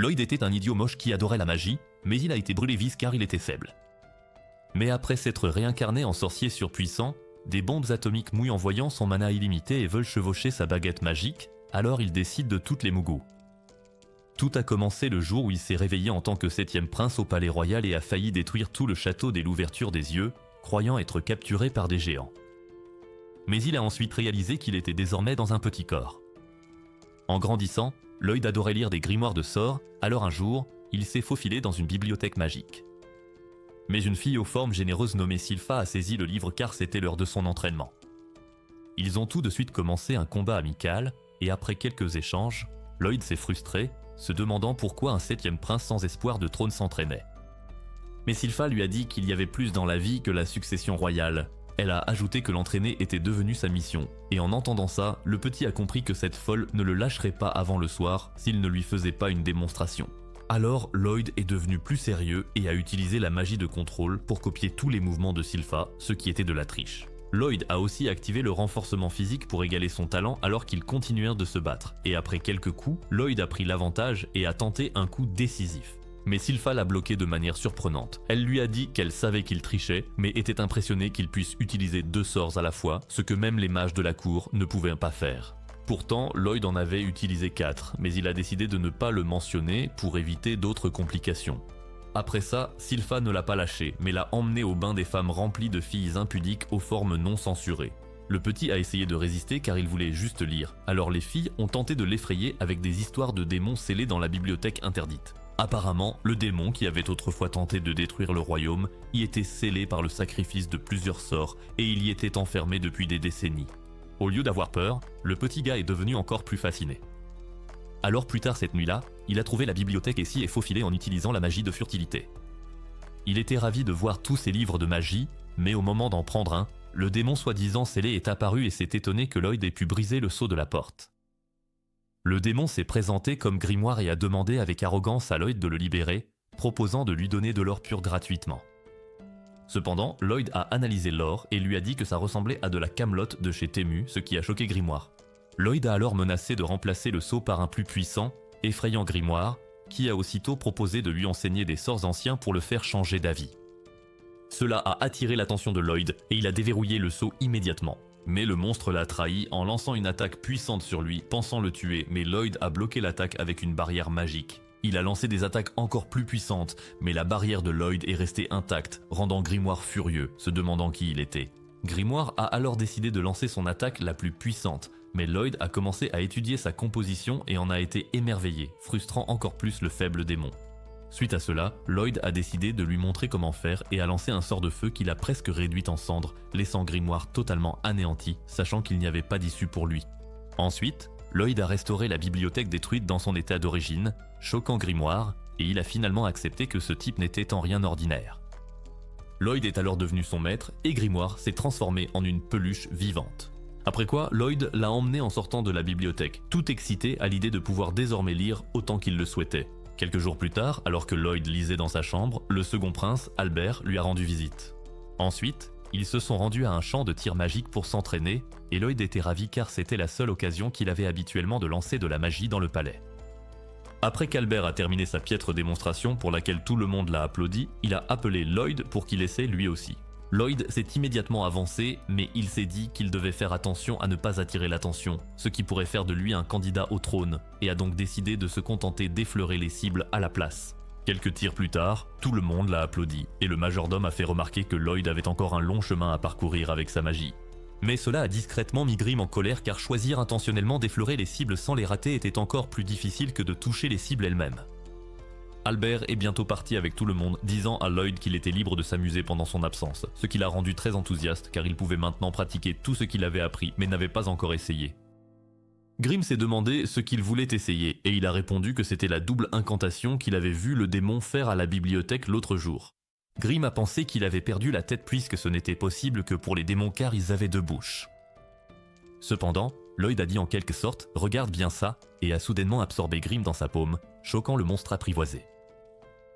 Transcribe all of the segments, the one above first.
Lloyd était un idiot moche qui adorait la magie, mais il a été brûlé vice car il était faible. Mais après s'être réincarné en sorcier surpuissant, des bombes atomiques mouillent en voyant son mana illimité et veulent chevaucher sa baguette magique, alors il décide de toutes les mougous. Tout a commencé le jour où il s'est réveillé en tant que 7e prince au palais royal et a failli détruire tout le château dès l'ouverture des yeux, croyant être capturé par des géants. Mais il a ensuite réalisé qu'il était désormais dans un petit corps. En grandissant, Lloyd adorait lire des grimoires de sorts, alors un jour, il s'est faufilé dans une bibliothèque magique. Mais une fille aux formes généreuses nommée Sylpha a saisi le livre car c'était l'heure de son entraînement. Ils ont tout de suite commencé un combat amical, et après quelques échanges, Lloyd s'est frustré, se demandant pourquoi un 7e prince sans espoir de trône s'entraînait. Mais Sylpha lui a dit qu'il y avait plus dans la vie que la succession royale. Elle a ajouté que l'entraîner était devenu sa mission, et en entendant ça, le petit a compris que cette folle ne le lâcherait pas avant le soir s'il ne lui faisait pas une démonstration. Alors Lloyd est devenu plus sérieux et a utilisé la magie de contrôle pour copier tous les mouvements de Sylpha, ce qui était de la triche. Lloyd a aussi activé le renforcement physique pour égaler son talent alors qu'ils continuèrent de se battre, et après quelques coups, Lloyd a pris l'avantage et a tenté un coup décisif. Mais Sylpha l'a bloqué de manière surprenante. Elle lui a dit qu'elle savait qu'il trichait, mais était impressionnée qu'il puisse utiliser 2 sorts à la fois, ce que même les mages de la cour ne pouvaient pas faire. Pourtant, Lloyd en avait utilisé 4, mais il a décidé de ne pas le mentionner pour éviter d'autres complications. Après ça, Sylpha ne l'a pas lâché, mais l'a emmené au bain des femmes remplies de filles impudiques aux formes non censurées. Le petit a essayé de résister car il voulait juste lire, alors les filles ont tenté de l'effrayer avec des histoires de démons scellés dans la bibliothèque interdite. Apparemment, le démon qui avait autrefois tenté de détruire le royaume y était scellé par le sacrifice de plusieurs sorts et il y était enfermé depuis des décennies. Au lieu d'avoir peur, le petit gars est devenu encore plus fasciné. Alors plus tard cette nuit-là, il a trouvé la bibliothèque et s'y est faufilé en utilisant la magie de furtivité. Il était ravi de voir tous ces livres de magie, mais au moment d'en prendre un, le démon soi-disant scellé est apparu et s'est étonné que Lloyd ait pu briser le sceau de la porte. Le démon s'est présenté comme grimoire et a demandé avec arrogance à Lloyd de le libérer, proposant de lui donner de l'or pur gratuitement. Cependant, Lloyd a analysé l'or et lui a dit que ça ressemblait à de la camelote de chez Temu, ce qui a choqué Grimoire. Lloyd a alors menacé de remplacer le sceau par un plus puissant, effrayant Grimoire, qui a aussitôt proposé de lui enseigner des sorts anciens pour le faire changer d'avis. Cela a attiré l'attention de Lloyd et il a déverrouillé le sceau immédiatement. Mais le monstre l'a trahi en lançant une attaque puissante sur lui, pensant le tuer, mais Lloyd a bloqué l'attaque avec une barrière magique. Il a lancé des attaques encore plus puissantes, mais la barrière de Lloyd est restée intacte, rendant Grimoire furieux, se demandant qui il était. Grimoire a alors décidé de lancer son attaque la plus puissante, mais Lloyd a commencé à étudier sa composition et en a été émerveillé, frustrant encore plus le faible démon. Suite à cela, Lloyd a décidé de lui montrer comment faire et a lancé un sort de feu qu'il a presque réduit en cendres, laissant Grimoire totalement anéanti, sachant qu'il n'y avait pas d'issue pour lui. Ensuite, Lloyd a restauré la bibliothèque détruite dans son état d'origine, choquant Grimoire, et il a finalement accepté que ce type n'était en rien ordinaire. Lloyd est alors devenu son maître, et Grimoire s'est transformé en une peluche vivante. Après quoi, Lloyd l'a emmené en sortant de la bibliothèque, tout excité à l'idée de pouvoir désormais lire autant qu'il le souhaitait. Quelques jours plus tard, alors que Lloyd lisait dans sa chambre, le second prince, Albert, lui a rendu visite. Ensuite, ils se sont rendus à un champ de tir magique pour s'entraîner, et Lloyd était ravi car c'était la seule occasion qu'il avait habituellement de lancer de la magie dans le palais. Après qu'Albert a terminé sa piètre démonstration pour laquelle tout le monde l'a applaudi, il a appelé Lloyd pour qu'il essaie lui aussi. Lloyd s'est immédiatement avancé, mais il s'est dit qu'il devait faire attention à ne pas attirer l'attention, ce qui pourrait faire de lui un candidat au trône, et a donc décidé de se contenter d'effleurer les cibles à la place. Quelques tirs plus tard, tout le monde l'a applaudi, et le majordome a fait remarquer que Lloyd avait encore un long chemin à parcourir avec sa magie. Mais cela a discrètement mis Grimm en colère car choisir intentionnellement d'effleurer les cibles sans les rater était encore plus difficile que de toucher les cibles elles-mêmes. Albert est bientôt parti avec tout le monde, disant à Lloyd qu'il était libre de s'amuser pendant son absence, ce qui l'a rendu très enthousiaste car il pouvait maintenant pratiquer tout ce qu'il avait appris mais n'avait pas encore essayé. Grimm s'est demandé ce qu'il voulait essayer et il a répondu que c'était la double incantation qu'il avait vu le démon faire à la bibliothèque l'autre jour. Grimm a pensé qu'il avait perdu la tête puisque ce n'était possible que pour les démons car ils avaient 2 bouches. Cependant, Lloyd a dit en quelque sorte « regarde bien ça » et a soudainement absorbé Grimm dans sa paume, choquant le monstre apprivoisé.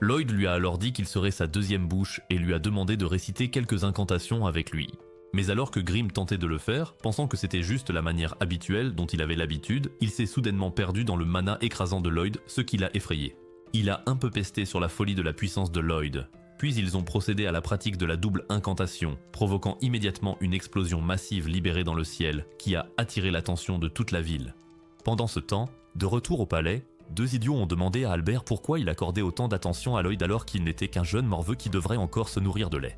Lloyd lui a alors dit qu'il serait sa 2e bouche et lui a demandé de réciter quelques incantations avec lui. Mais alors que Grimm tentait de le faire, pensant que c'était juste la manière habituelle dont il avait l'habitude, il s'est soudainement perdu dans le mana écrasant de Lloyd, ce qui l'a effrayé. Il a un peu pesté sur la folie de la puissance de Lloyd. Puis ils ont procédé à la pratique de la double incantation, provoquant immédiatement une explosion massive libérée dans le ciel, qui a attiré l'attention de toute la ville. Pendant ce temps, de retour au palais, deux idiots ont demandé à Albert pourquoi il accordait autant d'attention à Lloyd alors qu'il n'était qu'un jeune morveux qui devrait encore se nourrir de lait.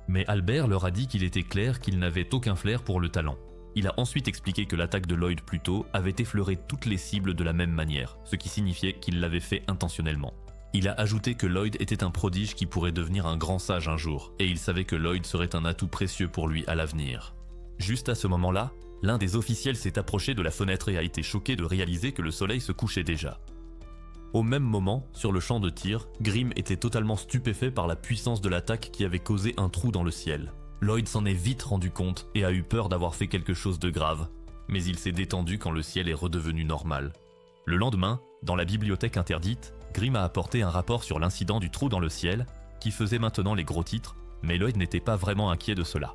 Mais Albert leur a dit qu'il était clair qu'il n'avait aucun flair pour le talent. Il a ensuite expliqué que l'attaque de Lloyd plus tôt avait effleuré toutes les cibles de la même manière, ce qui signifiait qu'il l'avait fait intentionnellement. Il a ajouté que Lloyd était un prodige qui pourrait devenir un grand sage un jour, et il savait que Lloyd serait un atout précieux pour lui à l'avenir. Juste à ce moment-là, l'un des officiels s'est approché de la fenêtre et a été choqué de réaliser que le soleil se couchait déjà. Au même moment, sur le champ de tir, Grimm était totalement stupéfait par la puissance de l'attaque qui avait causé un trou dans le ciel. Lloyd s'en est vite rendu compte et a eu peur d'avoir fait quelque chose de grave, mais il s'est détendu quand le ciel est redevenu normal. Le lendemain, dans la bibliothèque interdite, Grimm a apporté un rapport sur l'incident du trou dans le ciel, qui faisait maintenant les gros titres, mais Lloyd n'était pas vraiment inquiet de cela.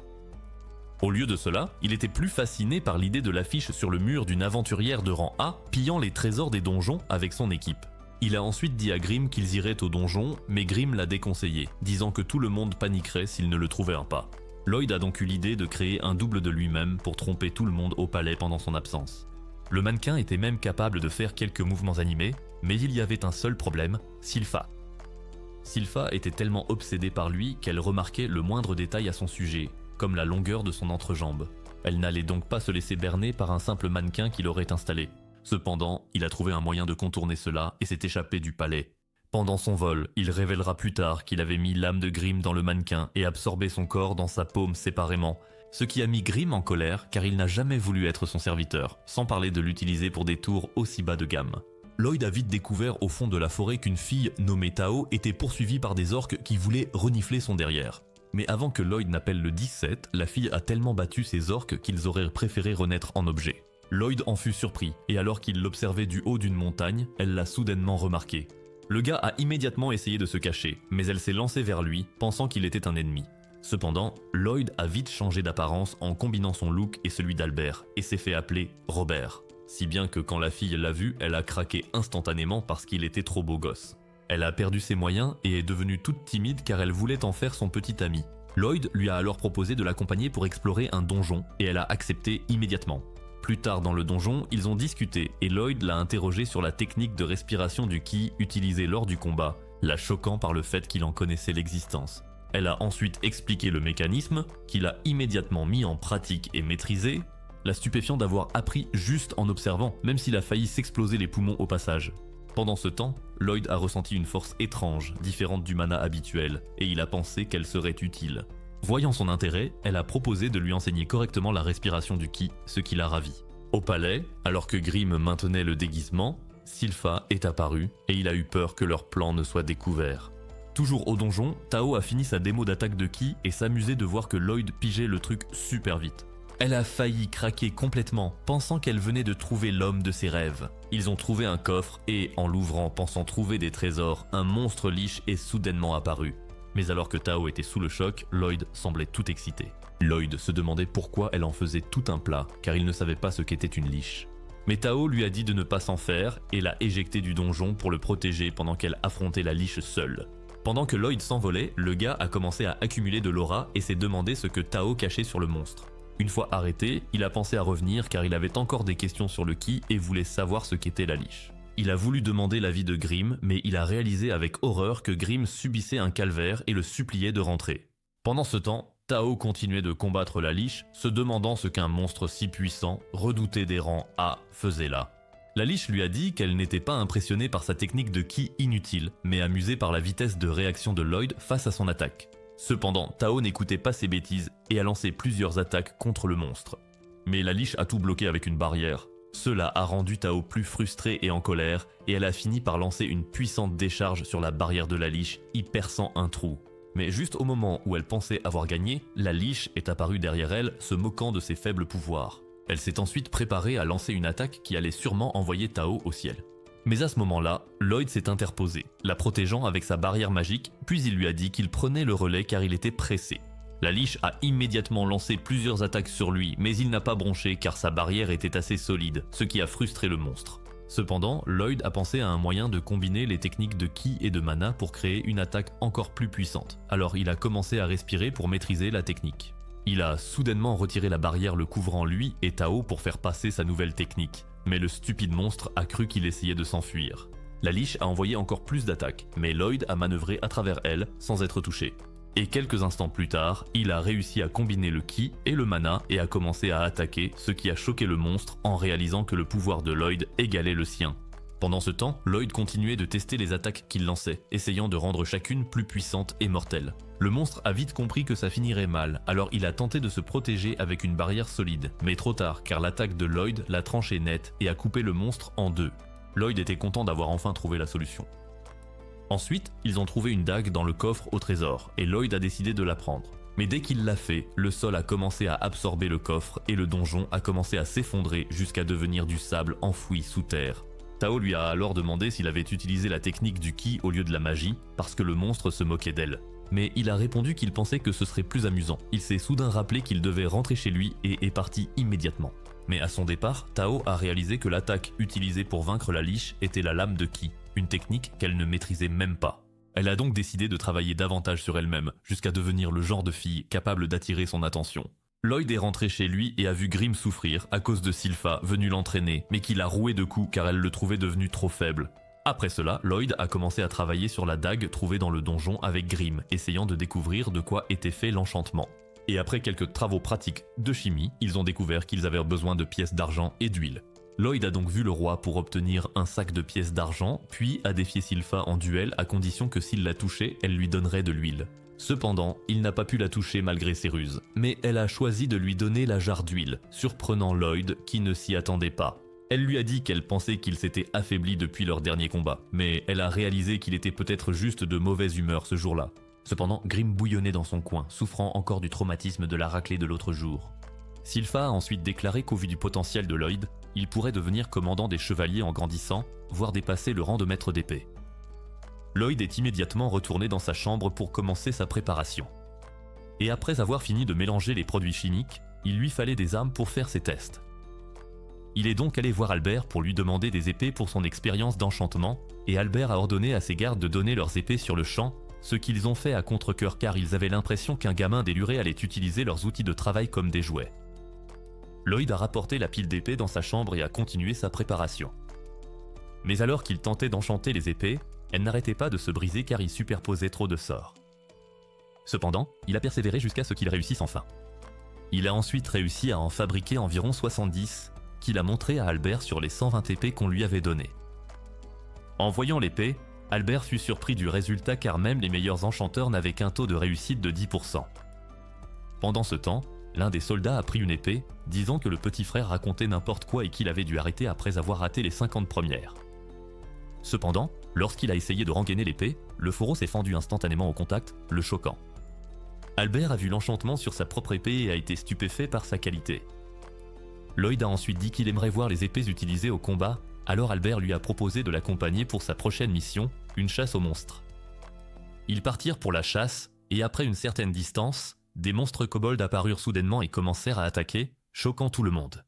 Au lieu de cela, il était plus fasciné par l'idée de l'affiche sur le mur d'une aventurière de rang A pillant les trésors des donjons avec son équipe. Il a ensuite dit à Grimm qu'ils iraient au donjon, mais Grimm l'a déconseillé, disant que tout le monde paniquerait s'il ne le trouvait pas. Lloyd a donc eu l'idée de créer un double de lui-même pour tromper tout le monde au palais pendant son absence. Le mannequin était même capable de faire quelques mouvements animés, mais il y avait un seul problème, Sylpha. Sylpha était tellement obsédée par lui qu'elle remarquait le moindre détail à son sujet, comme la longueur de son entrejambe. Elle n'allait donc pas se laisser berner par un simple mannequin qu'il aurait installé. Cependant, il a trouvé un moyen de contourner cela et s'est échappé du palais. Pendant son vol, il révélera plus tard qu'il avait mis l'âme de Grimm dans le mannequin et absorbé son corps dans sa paume séparément, ce qui a mis Grimm en colère car il n'a jamais voulu être son serviteur, sans parler de l'utiliser pour des tours aussi bas de gamme. Lloyd a vite découvert au fond de la forêt qu'une fille nommée Tao était poursuivie par des orques qui voulaient renifler son derrière. Mais avant que Lloyd n'appelle le 17, la fille a tellement battu ces orques qu'ils auraient préféré renaître en objet. Lloyd en fut surpris, et alors qu'il l'observait du haut d'une montagne, elle l'a soudainement remarqué. Le gars a immédiatement essayé de se cacher, mais elle s'est lancée vers lui, pensant qu'il était un ennemi. Cependant, Lloyd a vite changé d'apparence en combinant son look et celui d'Albert, et s'est fait appeler Robert. Si bien que quand la fille l'a vu, elle a craqué instantanément parce qu'il était trop beau gosse. Elle a perdu ses moyens et est devenue toute timide car elle voulait en faire son petit ami. Lloyd lui a alors proposé de l'accompagner pour explorer un donjon, et elle a accepté immédiatement. Plus tard dans le donjon, ils ont discuté et Lloyd l'a interrogé sur la technique de respiration du ki utilisée lors du combat, la choquant par le fait qu'il en connaissait l'existence. Elle a ensuite expliqué le mécanisme, qu'il a immédiatement mis en pratique et maîtrisé, la stupéfiant d'avoir appris juste en observant, même s'il a failli s'exploser les poumons au passage. Pendant ce temps, Lloyd a ressenti une force étrange, différente du mana habituel, et il a pensé qu'elle serait utile. Voyant son intérêt, elle a proposé de lui enseigner correctement la respiration du ki, ce qui l'a ravi. Au palais, alors que Grimm maintenait le déguisement, Sylpha est apparue et il a eu peur que leur plan ne soit découvert. Toujours au donjon, Tao a fini sa démo d'attaque de ki et s'amusait de voir que Lloyd pigeait le truc super vite. Elle a failli craquer complètement, pensant qu'elle venait de trouver l'homme de ses rêves. Ils ont trouvé un coffre et, en l'ouvrant pensant trouver des trésors, un monstre liche est soudainement apparu. Mais alors que Tao était sous le choc, Lloyd semblait tout excité. Lloyd se demandait pourquoi elle en faisait tout un plat, car il ne savait pas ce qu'était une liche. Mais Tao lui a dit de ne pas s'en faire et l'a éjecté du donjon pour le protéger pendant qu'elle affrontait la liche seule. Pendant que Lloyd s'envolait, le gars a commencé à accumuler de l'aura et s'est demandé ce que Tao cachait sur le monstre. Une fois arrêté, il a pensé à revenir car il avait encore des questions sur le ki et voulait savoir ce qu'était la liche. Il a voulu demander l'avis de Grimm, mais il a réalisé avec horreur que Grimm subissait un calvaire et le suppliait de rentrer. Pendant ce temps, Tao continuait de combattre la liche, se demandant ce qu'un monstre si puissant, redouté des rangs A, faisait là. La liche lui a dit qu'elle n'était pas impressionnée par sa technique de ki inutile, mais amusée par la vitesse de réaction de Lloyd face à son attaque. Cependant, Tao n'écoutait pas ses bêtises et a lancé plusieurs attaques contre le monstre. Mais la liche a tout bloqué avec une barrière. Cela a rendu Tao plus frustrée et en colère, et elle a fini par lancer une puissante décharge sur la barrière de la liche, y perçant un trou. Mais juste au moment où elle pensait avoir gagné, la liche est apparue derrière elle, se moquant de ses faibles pouvoirs. Elle s'est ensuite préparée à lancer une attaque qui allait sûrement envoyer Tao au ciel. Mais à ce moment-là, Lloyd s'est interposé, la protégeant avec sa barrière magique, puis il lui a dit qu'il prenait le relais car il était pressé. La liche a immédiatement lancé plusieurs attaques sur lui, mais il n'a pas bronché car sa barrière était assez solide, ce qui a frustré le monstre. Cependant, Lloyd a pensé à un moyen de combiner les techniques de ki et de mana pour créer une attaque encore plus puissante, alors il a commencé à respirer pour maîtriser la technique. Il a soudainement retiré la barrière le couvrant lui et Tao pour faire passer sa nouvelle technique, mais le stupide monstre a cru qu'il essayait de s'enfuir. La liche a envoyé encore plus d'attaques, mais Lloyd a manœuvré à travers elle sans être touché. Et quelques instants plus tard, il a réussi à combiner le ki et le mana et a commencé à attaquer, ce qui a choqué le monstre en réalisant que le pouvoir de Lloyd égalait le sien. Pendant ce temps, Lloyd continuait de tester les attaques qu'il lançait, essayant de rendre chacune plus puissante et mortelle. Le monstre a vite compris que ça finirait mal, alors il a tenté de se protéger avec une barrière solide, mais trop tard car l'attaque de Lloyd l'a tranché net et a coupé le monstre en deux. Lloyd était content d'avoir enfin trouvé la solution. Ensuite, ils ont trouvé une dague dans le coffre au trésor, et Lloyd a décidé de la prendre. Mais dès qu'il l'a fait, le sol a commencé à absorber le coffre et le donjon a commencé à s'effondrer jusqu'à devenir du sable enfoui sous terre. Tao lui a alors demandé s'il avait utilisé la technique du ki au lieu de la magie, parce que le monstre se moquait d'elle. Mais il a répondu qu'il pensait que ce serait plus amusant. Il s'est soudain rappelé qu'il devait rentrer chez lui et est parti immédiatement. Mais à son départ, Tao a réalisé que l'attaque utilisée pour vaincre la liche était la lame de ki, une technique qu'elle ne maîtrisait même pas. Elle a donc décidé de travailler davantage sur elle-même, jusqu'à devenir le genre de fille capable d'attirer son attention. Lloyd est rentré chez lui et a vu Grimm souffrir à cause de Sylpha venue l'entraîner, mais qui l'a roué de coups car elle le trouvait devenu trop faible. Après cela, Lloyd a commencé à travailler sur la dague trouvée dans le donjon avec Grimm, essayant de découvrir de quoi était fait l'enchantement. Et après quelques travaux pratiques de chimie, ils ont découvert qu'ils avaient besoin de pièces d'argent et d'huile. Lloyd a donc vu le roi pour obtenir un sac de pièces d'argent, puis a défié Sylpha en duel à condition que s'il la touchait, elle lui donnerait de l'huile. Cependant, il n'a pas pu la toucher malgré ses ruses, mais elle a choisi de lui donner la jarre d'huile, surprenant Lloyd qui ne s'y attendait pas. Elle lui a dit qu'elle pensait qu'il s'était affaibli depuis leur dernier combat, mais elle a réalisé qu'il était peut-être juste de mauvaise humeur ce jour-là. Cependant, Grimm bouillonnait dans son coin, souffrant encore du traumatisme de la raclée de l'autre jour. Sylpha a ensuite déclaré qu'au vu du potentiel de Lloyd, il pourrait devenir commandant des chevaliers en grandissant, voire dépasser le rang de maître d'épée. Lloyd est immédiatement retourné dans sa chambre pour commencer sa préparation. Et après avoir fini de mélanger les produits chimiques, il lui fallait des armes pour faire ses tests. Il est donc allé voir Albert pour lui demander des épées pour son expérience d'enchantement, et Albert a ordonné à ses gardes de donner leurs épées sur le champ, ce qu'ils ont fait à contre-cœur car ils avaient l'impression qu'un gamin déluré allait utiliser leurs outils de travail comme des jouets. Lloyd a rapporté la pile d'épées dans sa chambre et a continué sa préparation. Mais alors qu'il tentait d'enchanter les épées, elles n'arrêtaient pas de se briser car il superposait trop de sorts. Cependant, il a persévéré jusqu'à ce qu'il réussisse enfin. Il a ensuite réussi à en fabriquer environ 70, qu'il a montré à Albert sur les 120 épées qu'on lui avait données. En voyant l'épée, Albert fut surpris du résultat car même les meilleurs enchanteurs n'avaient qu'un taux de réussite de 10%. Pendant ce temps, l'un des soldats a pris une épée, disant que le petit frère racontait n'importe quoi et qu'il avait dû arrêter après avoir raté les 50 premières. Cependant, lorsqu'il a essayé de rengainer l'épée, le fourreau s'est fendu instantanément au contact, le choquant. Albert a vu l'enchantement sur sa propre épée et a été stupéfait par sa qualité. Lloyd a ensuite dit qu'il aimerait voir les épées utilisées au combat, alors Albert lui a proposé de l'accompagner pour sa prochaine mission, une chasse aux monstres. Ils partirent pour la chasse, et après une certaine distance, des monstres kobolds apparurent soudainement et commencèrent à attaquer, choquant tout le monde.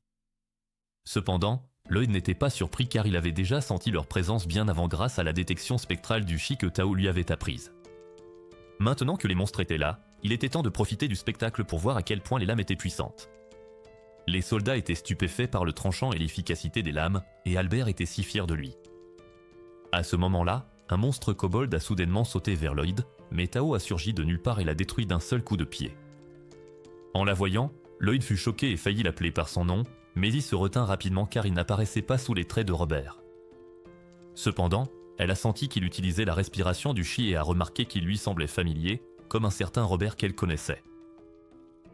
Cependant, Lloyd n'était pas surpris car il avait déjà senti leur présence bien avant grâce à la détection spectrale du chi que Tao lui avait apprise. Maintenant que les monstres étaient là, il était temps de profiter du spectacle pour voir à quel point les lames étaient puissantes. Les soldats étaient stupéfaits par le tranchant et l'efficacité des lames, et Albert était si fier de lui. À ce moment-là, un monstre kobold a soudainement sauté vers Lloyd, mais Tao a surgi de nulle part et l'a détruit d'un seul coup de pied. En la voyant, Lloyd fut choqué et faillit l'appeler par son nom, mais il se retint rapidement car il n'apparaissait pas sous les traits de Robert. Cependant, elle a senti qu'il utilisait la respiration du chi et a remarqué qu'il lui semblait familier, comme un certain Robert qu'elle connaissait.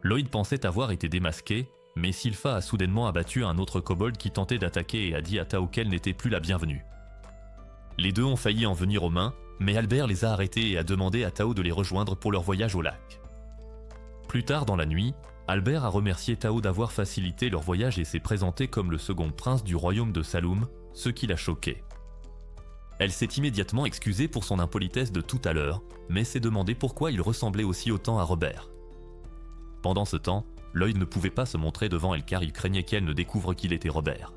Lloyd pensait avoir été démasqué, mais Sylpha a soudainement abattu un autre kobold qui tentait d'attaquer et a dit à Tao qu'elle n'était plus la bienvenue. Les deux ont failli en venir aux mains, mais Albert les a arrêtés et a demandé à Tao de les rejoindre pour leur voyage au lac. Plus tard dans la nuit, Albert a remercié Tao d'avoir facilité leur voyage et s'est présenté comme le second prince du royaume de Saloum, ce qui l'a choqué. Elle s'est immédiatement excusée pour son impolitesse de tout à l'heure, mais s'est demandé pourquoi il ressemblait aussi autant à Robert. Pendant ce temps, Lloyd ne pouvait pas se montrer devant elle car il craignait qu'elle ne découvre qu'il était Robert.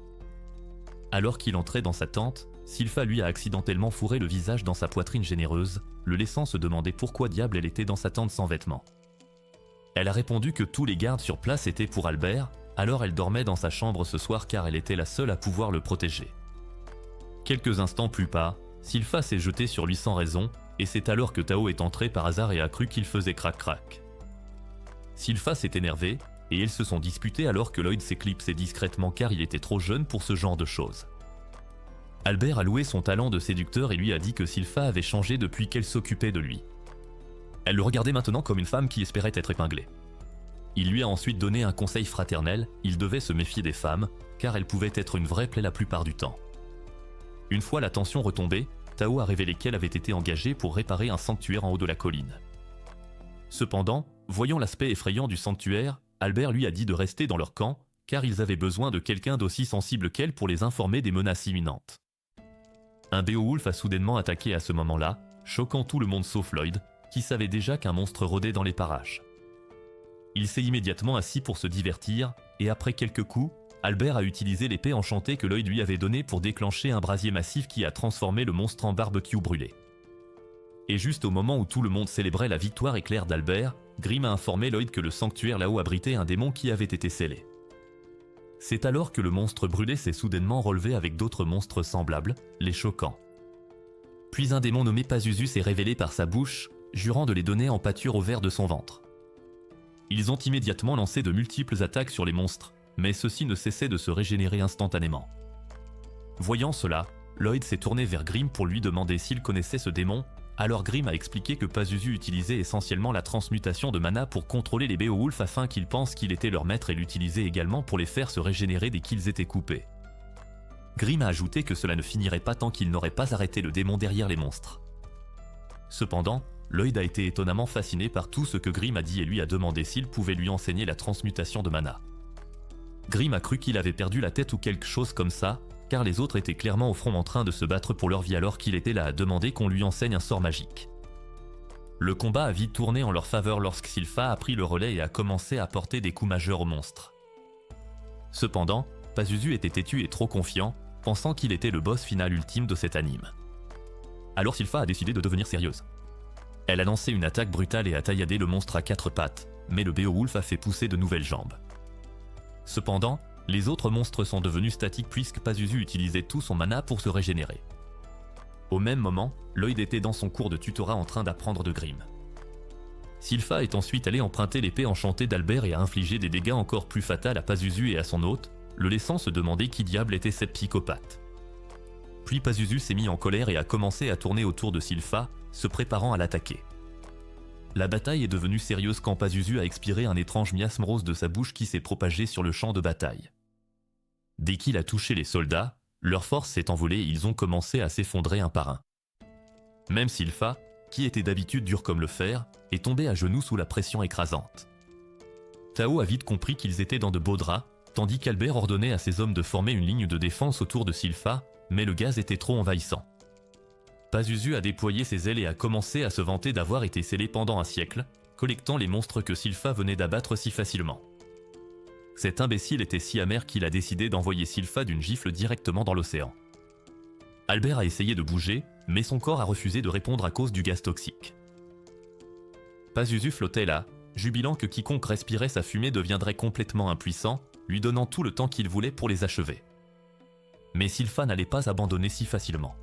Alors qu'il entrait dans sa tente, Sylpha lui a accidentellement fourré le visage dans sa poitrine généreuse, le laissant se demander pourquoi diable elle était dans sa tente sans vêtements. Elle a répondu que tous les gardes sur place étaient pour Albert, alors elle dormait dans sa chambre ce soir car elle était la seule à pouvoir le protéger. Quelques instants plus bas, Sylpha s'est jeté sur lui sans raison, et c'est alors que Tao est entré par hasard et a cru qu'il faisait crac-crac. Sylpha s'est énervé, et ils se sont disputés alors que Lloyd s'éclipsait discrètement car il était trop jeune pour ce genre de choses. Albert a loué son talent de séducteur et lui a dit que Sylpha avait changé depuis qu'elle s'occupait de lui. Elle le regardait maintenant comme une femme qui espérait être épinglée. Il lui a ensuite donné un conseil fraternel, il devait se méfier des femmes, car elles pouvaient être une vraie plaie la plupart du temps. Une fois la tension retombée, Tao a révélé qu'elle avait été engagée pour réparer un sanctuaire en haut de la colline. Cependant, voyant l'aspect effrayant du sanctuaire, Albert lui a dit de rester dans leur camp, car ils avaient besoin de quelqu'un d'aussi sensible qu'elle pour les informer des menaces imminentes. Un Beowulf a soudainement attaqué à ce moment-là, choquant tout le monde sauf Lloyd, qui savait déjà qu'un monstre rôdait dans les parages. Il s'est immédiatement assis pour se divertir, et après quelques coups, Albert a utilisé l'épée enchantée que Lloyd lui avait donnée pour déclencher un brasier massif qui a transformé le monstre en barbecue brûlé. Et juste au moment où tout le monde célébrait la victoire éclair d'Albert, Grimm a informé Lloyd que le sanctuaire là-haut abritait un démon qui avait été scellé. C'est alors que le monstre brûlé s'est soudainement relevé avec d'autres monstres semblables, les choquant. Puis un démon nommé Pazuzu s'est révélé par sa bouche, jurant de les donner en pâture au ver de son ventre. Ils ont immédiatement lancé de multiples attaques sur les monstres, mais ceux-ci ne cessaient de se régénérer instantanément. Voyant cela, Lloyd s'est tourné vers Grimm pour lui demander s'il connaissait ce démon, alors Grimm a expliqué que Pazuzu utilisait essentiellement la transmutation de mana pour contrôler les Beowulf afin qu'ils pensent qu'il était leur maître et l'utilisait également pour les faire se régénérer dès qu'ils étaient coupés. Grimm a ajouté que cela ne finirait pas tant qu'il n'aurait pas arrêté le démon derrière les monstres. Cependant, Lloyd a été étonnamment fasciné par tout ce que Grimm a dit et lui a demandé s'il pouvait lui enseigner la transmutation de mana. Grimm a cru qu'il avait perdu la tête ou quelque chose comme ça, car les autres étaient clairement au front en train de se battre pour leur vie alors qu'il était là à demander qu'on lui enseigne un sort magique. Le combat a vite tourné en leur faveur lorsque Sylpha a pris le relais et a commencé à porter des coups majeurs aux monstres. Cependant, Pazuzu était têtu et trop confiant, pensant qu'il était le boss final ultime de cet anime. Alors Sylpha a décidé de devenir sérieuse. Elle a lancé une attaque brutale et a tailladé le monstre à 4 pattes, mais le Beowulf a fait pousser de nouvelles jambes. Cependant, les autres monstres sont devenus statiques puisque Pazuzu utilisait tout son mana pour se régénérer. Au même moment, Lloyd était dans son cours de tutorat en train d'apprendre de Grimm. Sylpha est ensuite allé emprunter l'épée enchantée d'Albert et a infligé des dégâts encore plus fatals à Pazuzu et à son hôte, le laissant se demander qui diable était cette psychopathe. Puis Pazuzu s'est mis en colère et a commencé à tourner autour de Sylpha, se préparant à l'attaquer. La bataille est devenue sérieuse quand Pazuzu a expiré un étrange miasme rose de sa bouche qui s'est propagé sur le champ de bataille. Dès qu'il a touché les soldats, leur force s'est envolée et ils ont commencé à s'effondrer un par un. Même Sylpha, qui était d'habitude dur comme le fer, est tombé à genoux sous la pression écrasante. Tao a vite compris qu'ils étaient dans de beaux draps, tandis qu'Albert ordonnait à ses hommes de former une ligne de défense autour de Sylpha, mais le gaz était trop envahissant. Pazuzu a déployé ses ailes et a commencé à se vanter d'avoir été scellé pendant un siècle, collectant les monstres que Sylpha venait d'abattre si facilement. Cet imbécile était si amer qu'il a décidé d'envoyer Sylpha d'une gifle directement dans l'océan. Albert a essayé de bouger, mais son corps a refusé de répondre à cause du gaz toxique. Pazuzu flottait là, jubilant que quiconque respirait sa fumée deviendrait complètement impuissant, lui donnant tout le temps qu'il voulait pour les achever. Mais Sylpha n'allait pas abandonner si facilement.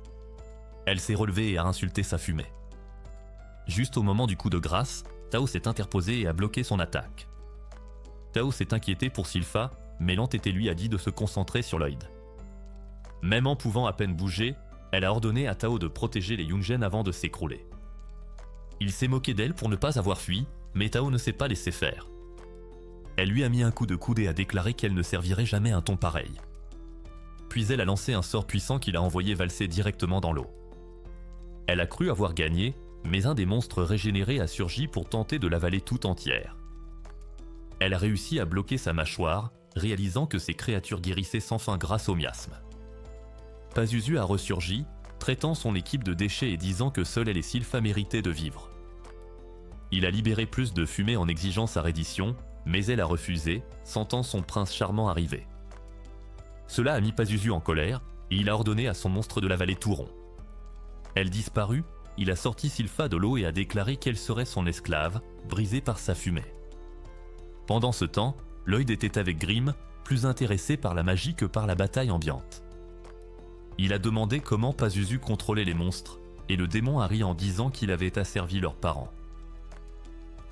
Elle s'est relevée et a insulté sa fumée. Juste au moment du coup de grâce, Tao s'est interposé et a bloqué son attaque. Tao s'est inquiété pour Sylpha, mais l'entêté lui a dit de se concentrer sur Lloyd. Même en pouvant à peine bouger, elle a ordonné à Tao de protéger les Yungen avant de s'écrouler. Il s'est moqué d'elle pour ne pas avoir fui, mais Tao ne s'est pas laissé faire. Elle lui a mis un coup de coude et a déclaré qu'elle ne servirait jamais un ton pareil. Puis elle a lancé un sort puissant qui l'a envoyé valser directement dans l'eau. Elle a cru avoir gagné, mais un des monstres régénérés a surgi pour tenter de l'avaler tout entière. Elle a réussi à bloquer sa mâchoire, réalisant que ces créatures guérissaient sans fin grâce au miasme. Pazuzu a ressurgi, traitant son équipe de déchets et disant que seule elle et Sylpha méritaient de vivre. Il a libéré plus de fumée en exigeant sa reddition, mais elle a refusé, sentant son prince charmant arriver. Cela a mis Pazuzu en colère, et il a ordonné à son monstre de l'avaler tout rond. Elle disparut, il a sorti Sylpha de l'eau et a déclaré qu'elle serait son esclave, brisée par sa fumée. Pendant ce temps, Lloyd était avec Grimm, plus intéressé par la magie que par la bataille ambiante. Il a demandé comment Pazuzu contrôlait les monstres, et le démon a ri en disant qu'il avait asservi leurs parents.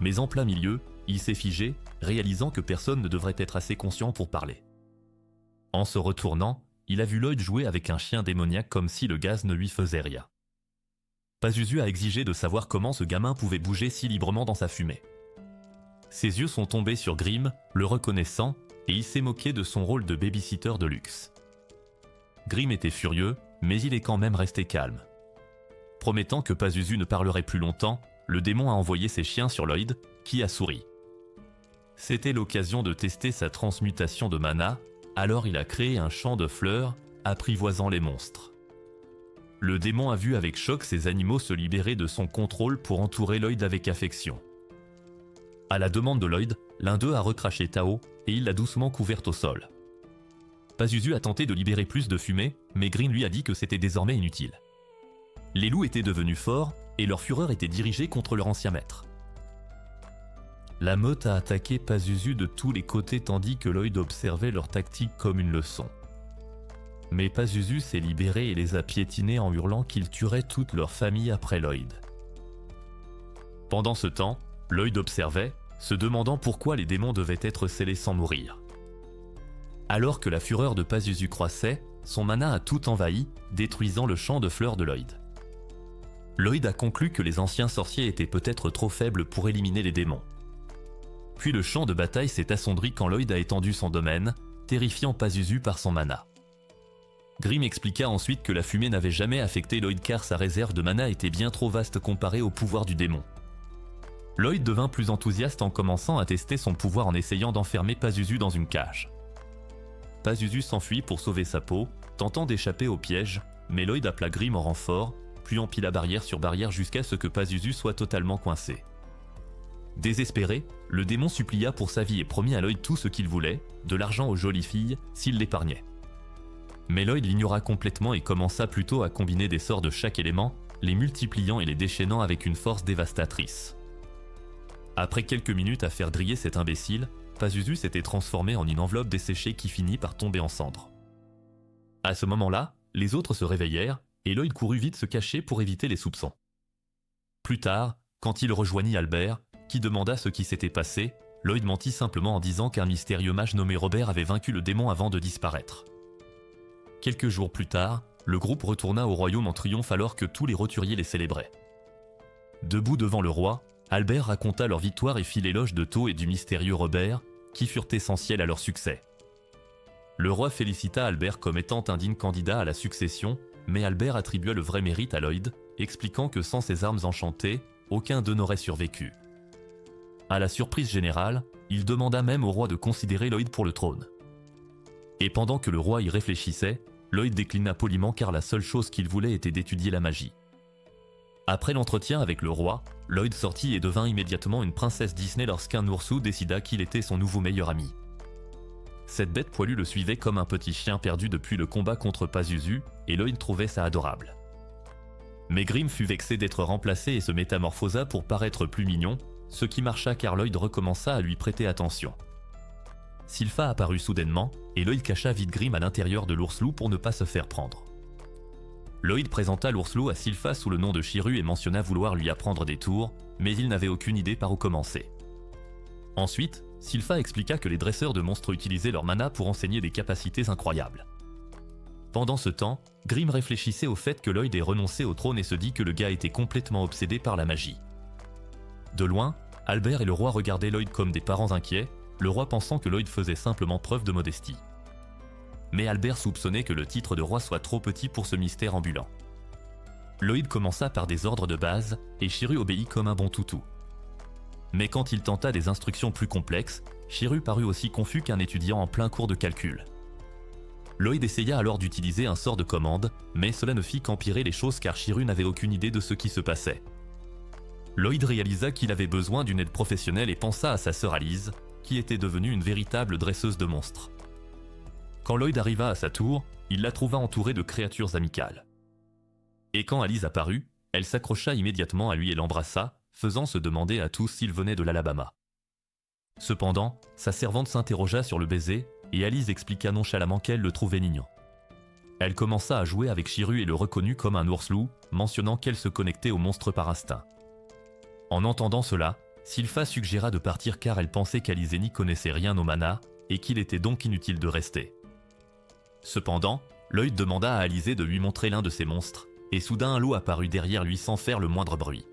Mais en plein milieu, il s'est figé, réalisant que personne ne devrait être assez conscient pour parler. En se retournant, il a vu Lloyd jouer avec un chien démoniaque comme si le gaz ne lui faisait rien. Pazuzu a exigé de savoir comment ce gamin pouvait bouger si librement dans sa fumée. Ses yeux sont tombés sur Grimm, le reconnaissant, et il s'est moqué de son rôle de babysitter de luxe. Grimm était furieux, mais il est quand même resté calme. Promettant que Pazuzu ne parlerait plus longtemps, le démon a envoyé ses chiens sur Lloyd, qui a souri. C'était l'occasion de tester sa transmutation de mana, alors il a créé un champ de fleurs, apprivoisant les monstres. Le démon a vu avec choc ces animaux se libérer de son contrôle pour entourer Lloyd avec affection. À la demande de Lloyd, l'un d'eux a recraché Tao, et il l'a doucement couverte au sol. Pazuzu a tenté de libérer plus de fumée, mais Grimm lui a dit que c'était désormais inutile. Les loups étaient devenus forts, et leur fureur était dirigée contre leur ancien maître. La meute a attaqué Pazuzu de tous les côtés tandis que Lloyd observait leur tactique comme une leçon. Mais Pazuzu s'est libéré et les a piétinés en hurlant qu'il tuerait toute leur famille après Lloyd. Pendant ce temps, Lloyd observait, se demandant pourquoi les démons devaient être scellés sans mourir. Alors que la fureur de Pazuzu croissait, son mana a tout envahi, détruisant le champ de fleurs de Lloyd. Lloyd a conclu que les anciens sorciers étaient peut-être trop faibles pour éliminer les démons. Puis le champ de bataille s'est assombri quand Lloyd a étendu son domaine, terrifiant Pazuzu par son mana. Grimm expliqua ensuite que la fumée n'avait jamais affecté Lloyd car sa réserve de mana était bien trop vaste comparée au pouvoir du démon. Lloyd devint plus enthousiaste en commençant à tester son pouvoir en essayant d'enfermer Pazuzu dans une cage. Pazuzu s'enfuit pour sauver sa peau, tentant d'échapper au piège, mais Lloyd appela Grimm en renfort, puis empila barrière sur barrière jusqu'à ce que Pazuzu soit totalement coincé. Désespéré, le démon supplia pour sa vie et promit à Lloyd tout ce qu'il voulait, de l'argent aux jolies filles, s'il l'épargnait. Mais Lloyd l'ignora complètement et commença plutôt à combiner des sorts de chaque élément, les multipliant et les déchaînant avec une force dévastatrice. Après quelques minutes à faire driller cet imbécile, Pazuzu s'était transformé en une enveloppe desséchée qui finit par tomber en cendres. À ce moment-là, les autres se réveillèrent, et Lloyd courut vite se cacher pour éviter les soupçons. Plus tard, quand il rejoignit Albert, qui demanda ce qui s'était passé, Lloyd mentit simplement en disant qu'un mystérieux mage nommé Robert avait vaincu le démon avant de disparaître. Quelques jours plus tard, le groupe retourna au royaume en triomphe alors que tous les roturiers les célébraient. Debout devant le roi, Albert raconta leur victoire et fit l'éloge de Tao et du mystérieux Robert, qui furent essentiels à leur succès. Le roi félicita Albert comme étant un digne candidat à la succession, mais Albert attribua le vrai mérite à Lloyd, expliquant que sans ses armes enchantées, aucun d'eux n'aurait survécu. À la surprise générale, il demanda même au roi de considérer Lloyd pour le trône. Et pendant que le roi y réfléchissait, Lloyd déclina poliment car la seule chose qu'il voulait était d'étudier la magie. Après l'entretien avec le roi, Lloyd sortit et devint immédiatement une princesse Disney lorsqu'un oursou décida qu'il était son nouveau meilleur ami. Cette bête poilue le suivait comme un petit chien perdu depuis le combat contre Pazuzu, et Lloyd trouvait ça adorable. Mais Grimm fut vexé d'être remplacé et se métamorphosa pour paraître plus mignon, ce qui marcha car Lloyd recommença à lui prêter attention. Sylpha apparut soudainement, et Lloyd cacha vite Grimm à l'intérieur de l'ours-loup pour ne pas se faire prendre. Lloyd présenta l'ours-loup à Sylpha sous le nom de Chiru et mentionna vouloir lui apprendre des tours, mais il n'avait aucune idée par où commencer. Ensuite, Sylpha expliqua que les dresseurs de monstres utilisaient leur mana pour enseigner des capacités incroyables. Pendant ce temps, Grimm réfléchissait au fait que Lloyd ait renoncé au trône et se dit que le gars était complètement obsédé par la magie. De loin, Albert et le roi regardaient Lloyd comme des parents inquiets, le roi pensant que Lloyd faisait simplement preuve de modestie. Mais Albert soupçonnait que le titre de roi soit trop petit pour ce mystère ambulant. Lloyd commença par des ordres de base, et Chiru obéit comme un bon toutou. Mais quand il tenta des instructions plus complexes, Chiru parut aussi confus qu'un étudiant en plein cours de calcul. Lloyd essaya alors d'utiliser un sort de commande, mais cela ne fit qu'empirer les choses car Chiru n'avait aucune idée de ce qui se passait. Lloyd réalisa qu'il avait besoin d'une aide professionnelle et pensa à sa sœur Alice, qui était devenue une véritable dresseuse de monstres. Quand Lloyd arriva à sa tour, il la trouva entourée de créatures amicales. Et quand Alice apparut, elle s'accrocha immédiatement à lui et l'embrassa, faisant se demander à tous s'il venait de l'Alabama. Cependant, sa servante s'interrogea sur le baiser, et Alice expliqua nonchalamment qu'elle le trouvait mignon. Elle commença à jouer avec Chiru et le reconnut comme un ours-loup, mentionnant qu'elle se connectait au monstre par instinct. En entendant cela, Sylpha suggéra de partir car elle pensait qu'Alizé n'y connaissait rien au mana, et qu'il était donc inutile de rester. Cependant, Lloyd demanda à Alizé de lui montrer l'un de ses monstres, et soudain un loup apparut derrière lui sans faire le moindre bruit.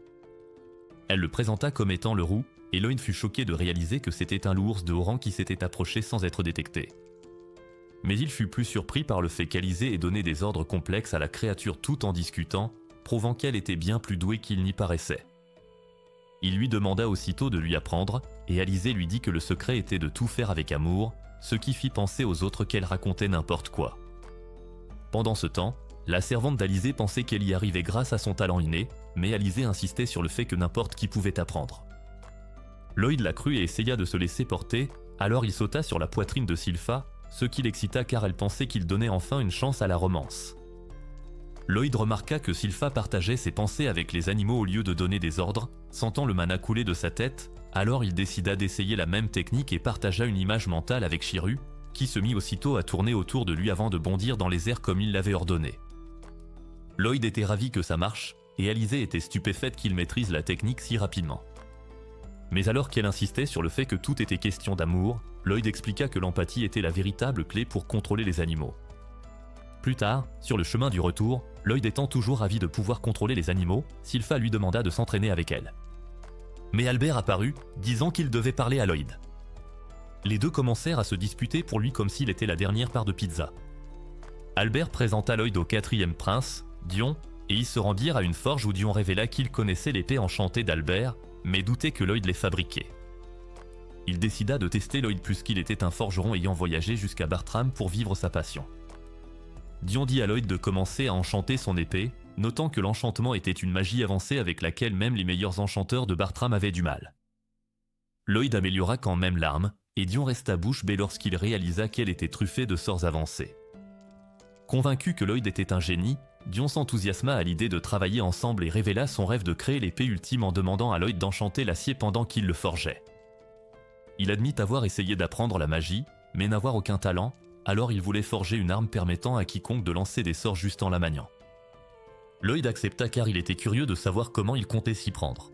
Elle le présenta comme étant le roux, et Lloyd fut choqué de réaliser que c'était un loup-ours de haut rang qui s'était approché sans être détecté. Mais il fut plus surpris par le fait qu'Alizé ait donné des ordres complexes à la créature tout en discutant, prouvant qu'elle était bien plus douée qu'il n'y paraissait. Il lui demanda aussitôt de lui apprendre, et Alizé lui dit que le secret était de tout faire avec amour, ce qui fit penser aux autres qu'elle racontait n'importe quoi. Pendant ce temps, la servante d'Alizé pensait qu'elle y arrivait grâce à son talent inné, mais Alizé insistait sur le fait que n'importe qui pouvait apprendre. Lloyd la crut et essaya de se laisser porter, alors il sauta sur la poitrine de Sylpha, ce qui l'excita car elle pensait qu'il donnait enfin une chance à la romance. Lloyd remarqua que Sylpha partageait ses pensées avec les animaux au lieu de donner des ordres, sentant le mana couler de sa tête, alors il décida d'essayer la même technique et partagea une image mentale avec Chiru, qui se mit aussitôt à tourner autour de lui avant de bondir dans les airs comme il l'avait ordonné. Lloyd était ravi que ça marche, et Alizé était stupéfaite qu'il maîtrise la technique si rapidement. Mais alors qu'elle insistait sur le fait que tout était question d'amour, Lloyd expliqua que l'empathie était la véritable clé pour contrôler les animaux. Plus tard, sur le chemin du retour, Lloyd étant toujours ravi de pouvoir contrôler les animaux, Sylpha lui demanda de s'entraîner avec elle. Mais Albert apparut, disant qu'il devait parler à Lloyd. Les deux commencèrent à se disputer pour lui comme s'il était la dernière part de pizza. Albert présenta Lloyd au 4e prince, Dion, et ils se rendirent à une forge où Dion révéla qu'il connaissait l'épée enchantée d'Albert, mais doutait que Lloyd les fabriquait. Il décida de tester Lloyd puisqu'il était un forgeron ayant voyagé jusqu'à Bartram pour vivre sa passion. Dion dit à Lloyd de commencer à enchanter son épée, notant que l'enchantement était une magie avancée avec laquelle même les meilleurs enchanteurs de Bartram avaient du mal. Lloyd améliora quand même l'arme, et Dion resta bouche bée lorsqu'il réalisa qu'elle était truffée de sorts avancés. Convaincu que Lloyd était un génie, Dion s'enthousiasma à l'idée de travailler ensemble et révéla son rêve de créer l'épée ultime en demandant à Lloyd d'enchanter l'acier pendant qu'il le forgeait. Il admit avoir essayé d'apprendre la magie, mais n'avoir aucun talent, alors il voulait forger une arme permettant à quiconque de lancer des sorts juste en la maniant. Lloyd accepta car il était curieux de savoir comment il comptait s'y prendre.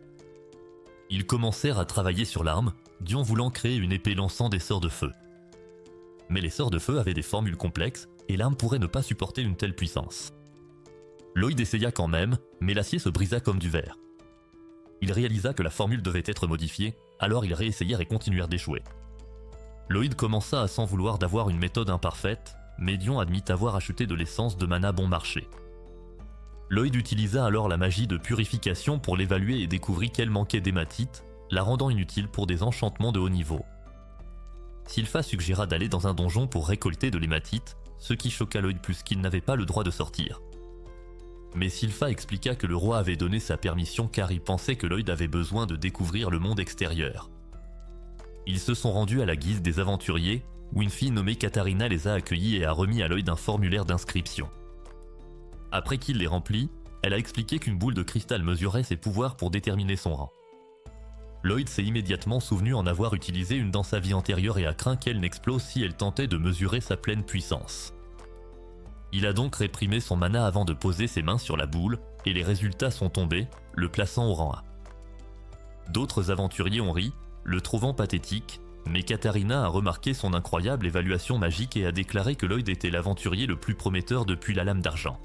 Ils commencèrent à travailler sur l'arme, Dion voulant créer une épée lançant des sorts de feu. Mais les sorts de feu avaient des formules complexes, et l'arme pourrait ne pas supporter une telle puissance. Lloyd essaya quand même, mais l'acier se brisa comme du verre. Il réalisa que la formule devait être modifiée, alors ils réessayèrent et continuèrent d'échouer. Lloyd commença à s'en vouloir d'avoir une méthode imparfaite, mais Dion admit avoir acheté de l'essence de mana bon marché. Lloyd utilisa alors la magie de purification pour l'évaluer et découvrit qu'elle manquait d'hématite, la rendant inutile pour des enchantements de haut niveau. Sylpha suggéra d'aller dans un donjon pour récolter de l'hématite, ce qui choqua Lloyd plus qu'il n'avait pas le droit de sortir. Mais Sylpha expliqua que le roi avait donné sa permission car il pensait que Lloyd avait besoin de découvrir le monde extérieur. Ils se sont rendus à la guise des aventuriers, où une fille nommée Katharina les a accueillis et a remis à Lloyd un formulaire d'inscription. Après qu'il les remplit, elle a expliqué qu'une boule de cristal mesurait ses pouvoirs pour déterminer son rang. Lloyd s'est immédiatement souvenu en avoir utilisé une dans sa vie antérieure et a craint qu'elle n'explose si elle tentait de mesurer sa pleine puissance. Il a donc réprimé son mana avant de poser ses mains sur la boule, et les résultats sont tombés, le plaçant au rang A. D'autres aventuriers ont ri, le trouvant pathétique, mais Katharina a remarqué son incroyable évaluation magique et a déclaré que Lloyd était l'aventurier le plus prometteur depuis la lame d'argent.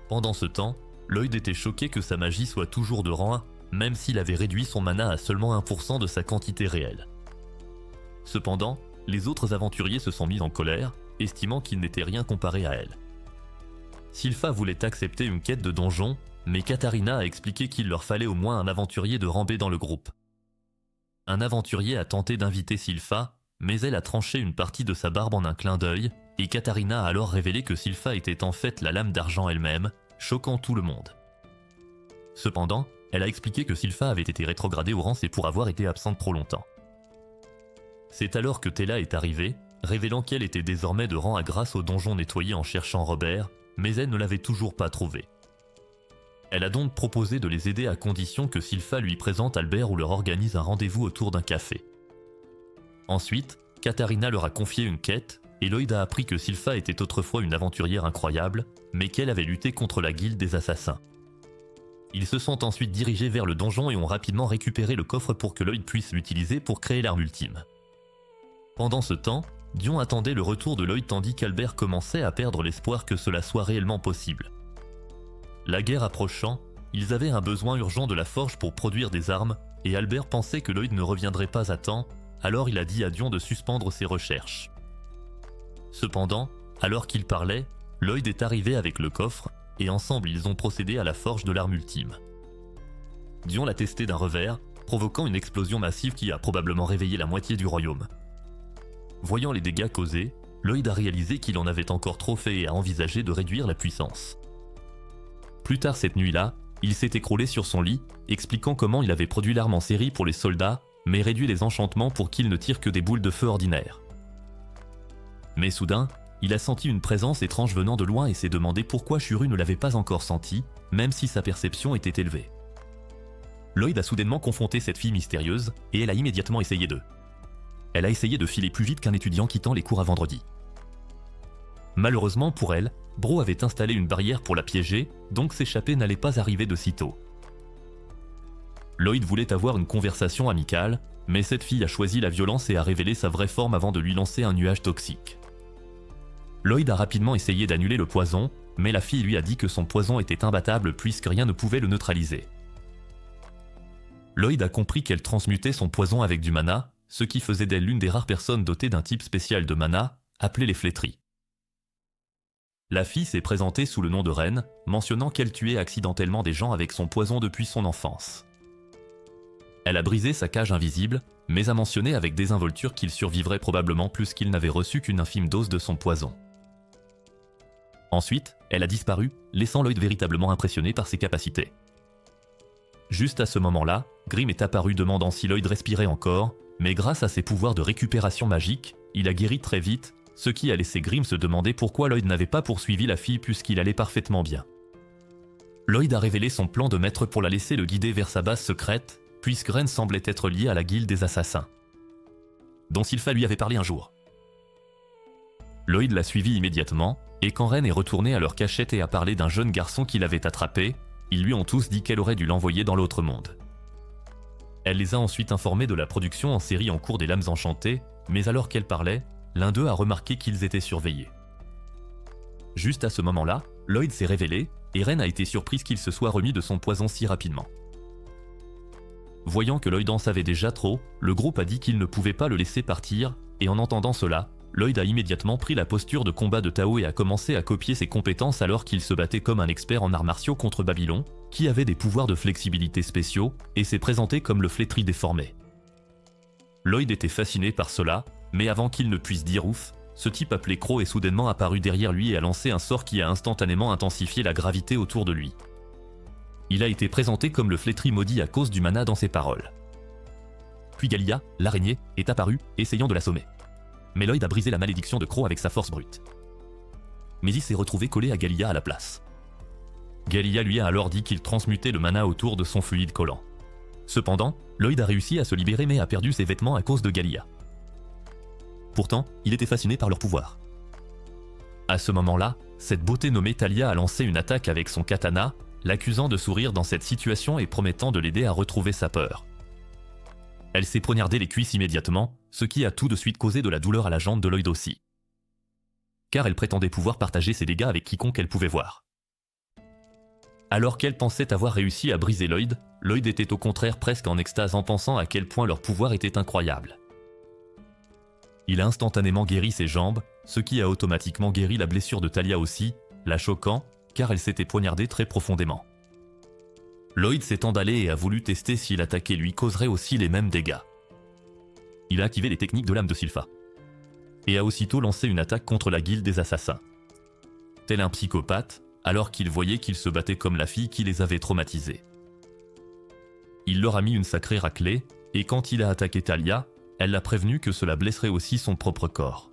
Pendant ce temps, Lloyd était choqué que sa magie soit toujours de rang A, même s'il avait réduit son mana à seulement 1% de sa quantité réelle. Cependant, les autres aventuriers se sont mis en colère, estimant qu'il n'était rien comparé à elle. Sylpha voulait accepter une quête de donjon, mais Katharina a expliqué qu'il leur fallait au moins un aventurier de rang B dans le groupe. Un aventurier a tenté d'inviter Sylpha, mais elle a tranché une partie de sa barbe en un clin d'œil, et Katharina a alors révélé que Sylpha était en fait la lame d'argent elle-même, choquant tout le monde. Cependant, elle a expliqué que Sylpha avait été rétrogradée au rang C pour avoir été absente trop longtemps. C'est alors que Tella est arrivée, révélant qu'elle était désormais de rang à grâce au donjon nettoyé en cherchant Robert, mais elle ne l'avait toujours pas trouvé. Elle a donc proposé de les aider à condition que Sylpha lui présente Albert ou leur organise un rendez-vous autour d'un café. Ensuite, Katharina leur a confié une quête, et Lloyd a appris que Sylpha était autrefois une aventurière incroyable, mais qu'elle avait lutté contre la guilde des assassins. Ils se sont ensuite dirigés vers le donjon et ont rapidement récupéré le coffre pour que Lloyd puisse l'utiliser pour créer l'arme ultime. Pendant ce temps, Dion attendait le retour de Lloyd tandis qu'Albert commençait à perdre l'espoir que cela soit réellement possible. La guerre approchant, ils avaient un besoin urgent de la forge pour produire des armes, et Albert pensait que Lloyd ne reviendrait pas à temps, alors il a dit à Dion de suspendre ses recherches. Cependant, alors qu'il parlait, Lloyd est arrivé avec le coffre, et ensemble ils ont procédé à la forge de l'arme ultime. Dion l'a testé d'un revers, provoquant une explosion massive qui a probablement réveillé la moitié du royaume. Voyant les dégâts causés, Lloyd a réalisé qu'il en avait encore trop fait et a envisagé de réduire la puissance. Plus tard cette nuit-là, il s'est écroulé sur son lit, expliquant comment il avait produit l'arme en série pour les soldats, mais réduit les enchantements pour qu'ils ne tirent que des boules de feu ordinaires. Mais soudain, il a senti une présence étrange venant de loin et s'est demandé pourquoi Shuru ne l'avait pas encore senti, même si sa perception était élevée. Lloyd a soudainement confronté cette fille mystérieuse, et elle a immédiatement essayé de... Elle a essayé de filer plus vite qu'un étudiant quittant les cours à vendredi. Malheureusement pour elle, Bro avait installé une barrière pour la piéger, donc s'échapper n'allait pas arriver de sitôt. Lloyd voulait avoir une conversation amicale, mais cette fille a choisi la violence et a révélé sa vraie forme avant de lui lancer un nuage toxique. Lloyd a rapidement essayé d'annuler le poison, mais la fille lui a dit que son poison était imbattable puisque rien ne pouvait le neutraliser. Lloyd a compris qu'elle transmutait son poison avec du mana, ce qui faisait d'elle l'une des rares personnes dotées d'un type spécial de mana, appelé les flétries. La fille s'est présentée sous le nom de Reine, mentionnant qu'elle tuait accidentellement des gens avec son poison depuis son enfance. Elle a brisé sa cage invisible, mais a mentionné avec désinvolture qu'il survivrait probablement plus qu'il n'avait reçu qu'une infime dose de son poison. Ensuite, elle a disparu, laissant Lloyd véritablement impressionné par ses capacités. Juste à ce moment-là, Grimm est apparu demandant si Lloyd respirait encore, mais grâce à ses pouvoirs de récupération magique, il a guéri très vite, ce qui a laissé Grimm se demander pourquoi Lloyd n'avait pas poursuivi la fille puisqu'il allait parfaitement bien. Lloyd a révélé son plan de maître pour la laisser le guider vers sa base secrète, puisque Ren semblait être liée à la guilde des assassins, dont Sylpha lui avait parlé un jour. Lloyd l'a suivi immédiatement, et quand Ren est retourné à leur cachette et a parlé d'un jeune garçon qu'il avait attrapé, ils lui ont tous dit qu'elle aurait dû l'envoyer dans l'autre monde. Elle les a ensuite informés de la production en série en cours des Lames Enchantées, mais alors qu'elle parlait, l'un d'eux a remarqué qu'ils étaient surveillés. Juste à ce moment-là, Lloyd s'est révélé, et Ren a été surprise qu'il se soit remis de son poison si rapidement. Voyant que Lloyd en savait déjà trop, le groupe a dit qu'il ne pouvait pas le laisser partir, et en entendant cela, Lloyd a immédiatement pris la posture de combat de Tao et a commencé à copier ses compétences alors qu'il se battait comme un expert en arts martiaux contre Babylon, qui avait des pouvoirs de flexibilité spéciaux, et s'est présenté comme le flétri déformé. Lloyd était fasciné par cela, mais avant qu'il ne puisse dire ouf, ce type appelé Crow est soudainement apparu derrière lui et a lancé un sort qui a instantanément intensifié la gravité autour de lui. Il a été présenté comme le flétri maudit à cause du mana dans ses paroles. Puis Gallia, l'araignée, est apparue, essayant de l'assommer. Mais Lloyd a brisé la malédiction de Crow avec sa force brute. Mais il s'est retrouvé collé à Gallia à la place. Gallia lui a alors dit qu'il transmutait le mana autour de son fluide collant. Cependant, Lloyd a réussi à se libérer mais a perdu ses vêtements à cause de Gallia. Pourtant, il était fasciné par leur pouvoir. À ce moment-là, cette beauté nommée Talia a lancé une attaque avec son katana, l'accusant de sourire dans cette situation et promettant de l'aider à retrouver sa peur. Elle s'est poignardé les cuisses immédiatement, ce qui a tout de suite causé de la douleur à la jambe de Lloyd aussi. Car elle prétendait pouvoir partager ses dégâts avec quiconque elle pouvait voir. Alors qu'elle pensait avoir réussi à briser Lloyd, Lloyd était au contraire presque en extase en pensant à quel point leur pouvoir était incroyable. Il a instantanément guéri ses jambes, ce qui a automatiquement guéri la blessure de Talia aussi, la choquant, car elle s'était poignardée très profondément. Lloyd s'est emballé et a voulu tester si l'attaquer lui causerait aussi les mêmes dégâts. Il a activé les techniques de l'âme de Sylpha, et a aussitôt lancé une attaque contre la guilde des assassins. Tel un psychopathe, alors qu'il voyait qu'ils se battaient comme la fille qui les avait traumatisés. Il leur a mis une sacrée raclée, et quand il a attaqué Talia, elle l'a prévenu que cela blesserait aussi son propre corps.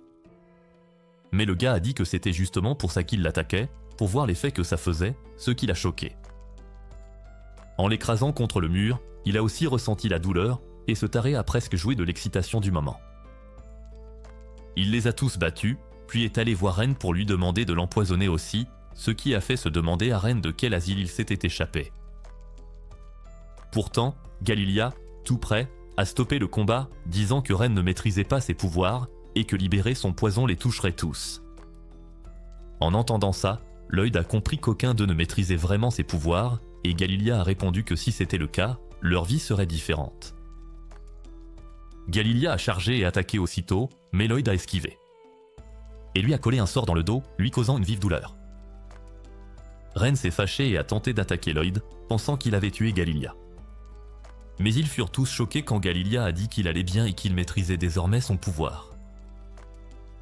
mais le gars a dit que c'était justement pour ça qu'il l'attaquait, pour voir l'effet que ça faisait, ce qui l'a choqué. En l'écrasant contre le mur, il a aussi ressenti la douleur, et ce taré a presque joué de l'excitation du moment. Il les a tous battus, puis est allé voir Ren pour lui demander de l'empoisonner aussi, ce qui a fait se demander à Ren de quel asile il s'était échappé. Pourtant, Galilia, tout prêt, a stoppé le combat, disant que Ren ne maîtrisait pas ses pouvoirs et que libérer son poison les toucherait tous. En entendant ça, Lloyd a compris qu'aucun d'eux ne maîtrisait vraiment ses pouvoirs, et Galilia a répondu que si c'était le cas, leur vie serait différente. Galilia a chargé et attaqué aussitôt, mais Lloyd a esquivé. Et lui a collé un sort dans le dos, lui causant une vive douleur. Ren s'est fâché et a tenté d'attaquer Lloyd, pensant qu'il avait tué Galilia. Mais ils furent tous choqués quand Galilia a dit qu'il allait bien et qu'il maîtrisait désormais son pouvoir.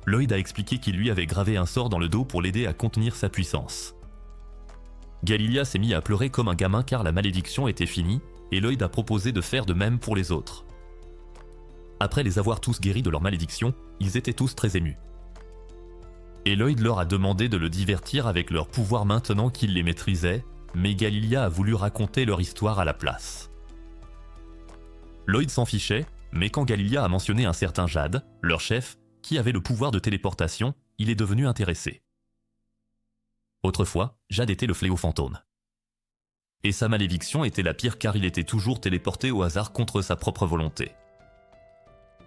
Lloyd a expliqué qu'il lui avait gravé un sort dans le dos pour l'aider à contenir sa puissance. Galilia s'est mis à pleurer comme un gamin car la malédiction était finie, et Lloyd a proposé de faire de même pour les autres. Après les avoir tous guéris de leur malédiction, ils étaient tous très émus. Et Lloyd leur a demandé de le divertir avec leurs pouvoirs maintenant qu'ils les maîtrisaient, mais Galilia a voulu raconter leur histoire à la place. Lloyd s'en fichait, mais quand Galilia a mentionné un certain Jade, leur chef, qui avait le pouvoir de téléportation, il est devenu intéressé. Autrefois, Jade était le fléau fantôme. Et sa malédiction était la pire car il était toujours téléporté au hasard contre sa propre volonté.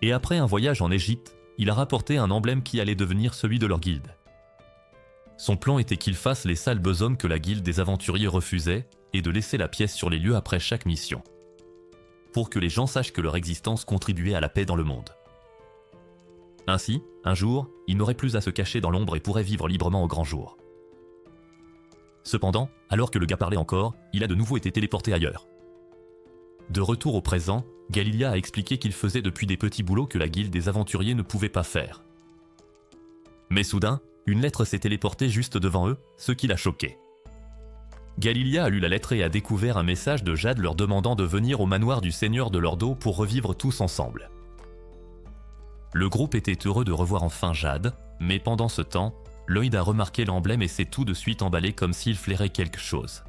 Et après un voyage en Égypte, il a rapporté un emblème qui allait devenir celui de leur guilde. Son plan était qu'il fasse les sales besognes que la guilde des aventuriers refusait et de laisser la pièce sur les lieux après chaque mission. Pour que les gens sachent que leur existence contribuait à la paix dans le monde. Ainsi, un jour, il n'aurait plus à se cacher dans l'ombre et pourrait vivre librement au grand jour. Cependant, alors que le gars parlait encore, il a de nouveau été téléporté ailleurs. De retour au présent, Galilia a expliqué qu'il faisait depuis des petits boulots que la guilde des aventuriers ne pouvait pas faire. Mais soudain, une lettre s'est téléportée juste devant eux, ce qui l'a choqué. Galilia a lu la lettre et a découvert un message de Jade leur demandant de venir au manoir du Seigneur de Lordo pour revivre tous ensemble. Le groupe était heureux de revoir enfin Jade, mais pendant ce temps, Lloyd a remarqué l'emblème et s'est tout de suite emballé comme s'il flairait quelque chose.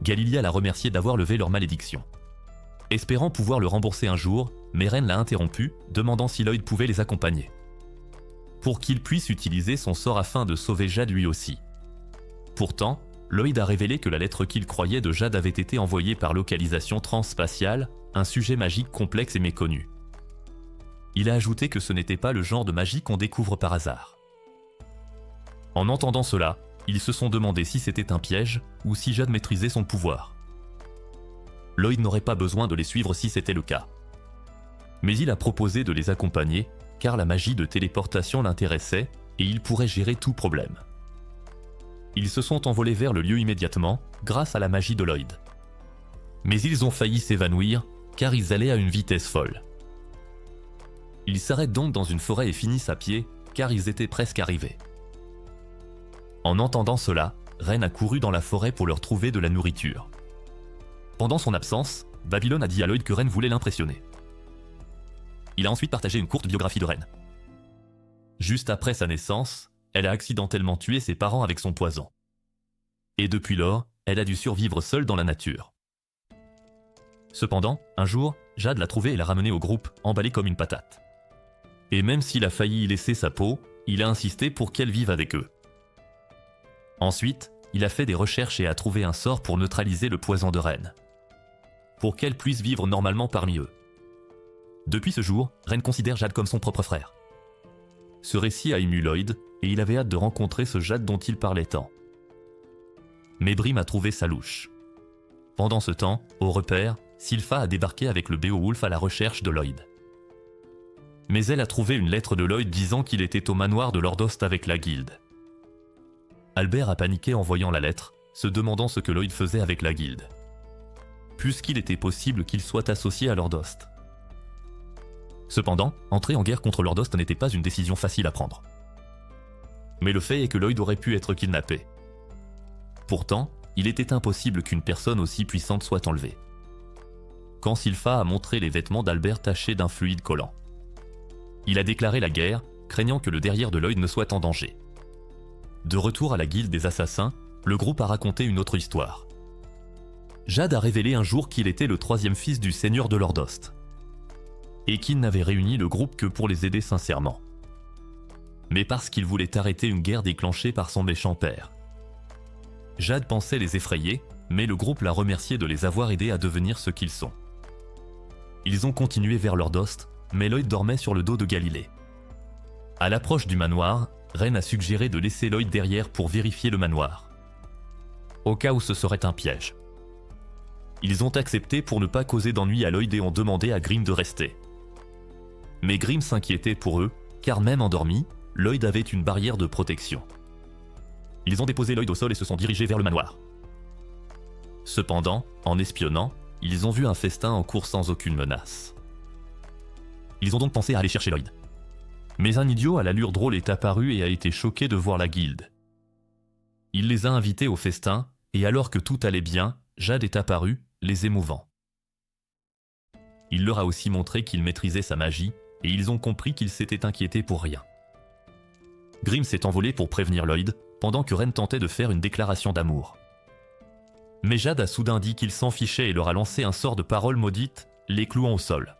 Galilia l'a remercié d'avoir levé leur malédiction. Espérant pouvoir le rembourser un jour, mais Ren l'a interrompu, demandant si Lloyd pouvait les accompagner. Pour qu'il puisse utiliser son sort afin de sauver Jade lui aussi. Pourtant, Lloyd a révélé que la lettre qu'il croyait de Jade avait été envoyée par localisation transspatiale, un sujet magique complexe et méconnu. Il a ajouté que ce n'était pas le genre de magie qu'on découvre par hasard. En entendant cela, ils se sont demandé si c'était un piège ou si Jade maîtrisait son pouvoir. Lloyd n'aurait pas besoin de les suivre si c'était le cas. Mais il a proposé de les accompagner car la magie de téléportation l'intéressait et il pourrait gérer tout problème. Ils se sont envolés vers le lieu immédiatement grâce à la magie de Lloyd. Mais ils ont failli s'évanouir car ils allaient à une vitesse folle. Ils s'arrêtent donc dans une forêt et finissent à pied car ils étaient presque arrivés. En entendant cela, Ren a couru dans la forêt pour leur trouver de la nourriture. Pendant son absence, Babylone a dit à Lloyd que Ren voulait l'impressionner. Il a ensuite partagé une courte biographie de Ren. Juste après sa naissance, elle a accidentellement tué ses parents avec son poison. Et depuis lors, elle a dû survivre seule dans la nature. Cependant, un jour, Jade l'a trouvée et l'a ramenée au groupe, emballée comme une patate. Et même s'il a failli y laisser sa peau, il a insisté pour qu'elle vive avec eux. Ensuite, il a fait des recherches et a trouvé un sort pour neutraliser le poison de Ren. Pour qu'elle puisse vivre normalement parmi eux. Depuis ce jour, Ren considère Jade comme son propre frère. Ce récit a ému Lloyd, et il avait hâte de rencontrer ce Jade dont il parlait tant. Mais Brim a trouvé sa louche. Pendant ce temps, au repère, Sylpha a débarqué avec le Beowulf à la recherche de Lloyd. Mais elle a trouvé une lettre de Lloyd disant qu'il était au manoir de Lordost avec la guilde. Albert a paniqué en voyant la lettre, se demandant ce que Lloyd faisait avec la guilde. Puisqu'il était possible qu'il soit associé à Lordost. Cependant, entrer en guerre contre Lordost n'était pas une décision facile à prendre. Mais le fait est que Lloyd aurait pu être kidnappé. Pourtant, il était impossible qu'une personne aussi puissante soit enlevée. Quand Sylpha a montré les vêtements d'Albert tachés d'un fluide collant. Il a déclaré la guerre, craignant que le derrière de Lloyd ne soit en danger. De retour à la guilde des assassins, le groupe a raconté une autre histoire. Jade a révélé un jour qu'il était le 3e fils du seigneur de Lordost, et qu'il n'avait réuni le groupe que pour les aider sincèrement, mais parce qu'il voulait arrêter une guerre déclenchée par son méchant père. Jade pensait les effrayer, mais le groupe l'a remercié de les avoir aidés à devenir ce qu'ils sont. Ils ont continué vers Lordost, mais Lloyd dormait sur le dos de Galilée. À l'approche du manoir, Ren a suggéré de laisser Lloyd derrière pour vérifier le manoir, au cas où ce serait un piège. Ils ont accepté pour ne pas causer d'ennui à Lloyd et ont demandé à Grimm de rester. Mais Grimm s'inquiétait pour eux, car même endormi, Lloyd avait une barrière de protection. Ils ont déposé Lloyd au sol et se sont dirigés vers le manoir. Cependant, en espionnant, ils ont vu un festin en cours sans aucune menace. Ils ont donc pensé à aller chercher Lloyd. Mais un idiot à l'allure drôle est apparu et a été choqué de voir la guilde. Il les a invités au festin, et alors que tout allait bien, Jade est apparu, les émouvant. Il leur a aussi montré qu'il maîtrisait sa magie, et ils ont compris qu'il s'était inquiété pour rien. Grimm s'est envolé pour prévenir Lloyd, pendant que Ren tentait de faire une déclaration d'amour. Mais Jade a soudain dit qu'il s'en fichait et leur a lancé un sort de parole maudite, les clouant au sol.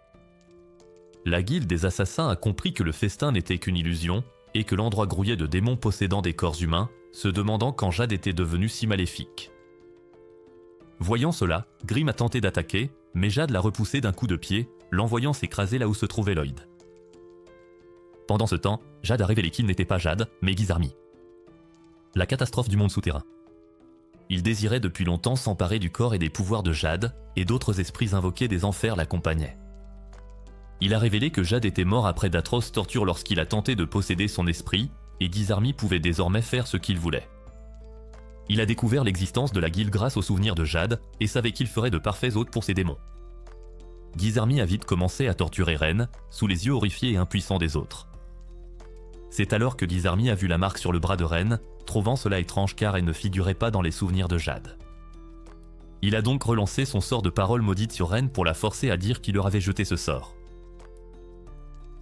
La guilde des assassins a compris que le festin n'était qu'une illusion, et que l'endroit grouillait de démons possédant des corps humains, se demandant quand Jade était devenue si maléfique. Voyant cela, Grimm a tenté d'attaquer, mais Jade l'a repoussé d'un coup de pied, l'envoyant s'écraser là où se trouvait Lloyd. Pendant ce temps, Jade a révélé qu'il n'était pas Jade, mais Gizarmi. La catastrophe du monde souterrain. Il désirait depuis longtemps s'emparer du corps et des pouvoirs de Jade, et d'autres esprits invoqués des enfers l'accompagnaient. Il a révélé que Jade était mort après d'atroces tortures lorsqu'il a tenté de posséder son esprit, et Gizarmi pouvait désormais faire ce qu'il voulait. Il a découvert l'existence de la guilde grâce aux souvenirs de Jade, et savait qu'il ferait de parfaits hôtes pour ses démons. Gizarmi a vite commencé à torturer Ren, sous les yeux horrifiés et impuissants des autres. C'est alors que Gizarmi a vu la marque sur le bras de Ren, trouvant cela étrange car elle ne figurait pas dans les souvenirs de Jade. Il a donc relancé son sort de parole maudite sur Ren pour la forcer à dire qu'il leur avait jeté ce sort.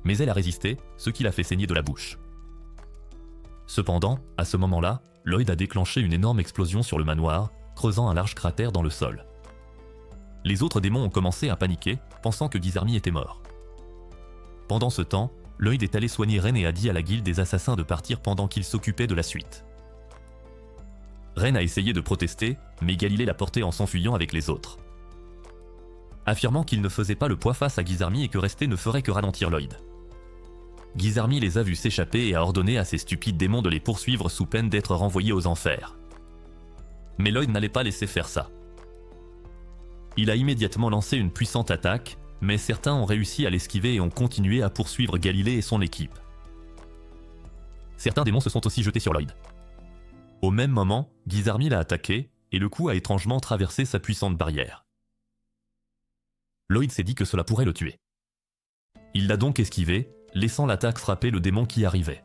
Mais elle a résisté, ce qui l'a fait saigner de la bouche. Cependant, à ce moment-là, Lloyd a déclenché une énorme explosion sur le manoir, creusant un large cratère dans le sol. Les autres démons ont commencé à paniquer, pensant que Gizarmi était mort. Pendant ce temps, Lloyd est allé soigner Ren et a dit à la guilde des assassins de partir pendant qu'il s'occupait de la suite. Ren a essayé de protester, mais Galilée l'a porté en s'enfuyant avec les autres, affirmant qu'il ne faisait pas le poids face à Gizarmi et que rester ne ferait que ralentir Lloyd. Gizarmi les a vus s'échapper et a ordonné à ces stupides démons de les poursuivre sous peine d'être renvoyés aux enfers. Mais Lloyd n'allait pas laisser faire ça. Il a immédiatement lancé une puissante attaque, mais certains ont réussi à l'esquiver et ont continué à poursuivre Galilée et son équipe. Certains démons se sont aussi jetés sur Lloyd. Au même moment, Gizarmi l'a attaqué, et le coup a étrangement traversé sa puissante barrière. Lloyd s'est dit que cela pourrait le tuer. Il l'a donc esquivé, laissant l'attaque frapper le démon qui arrivait.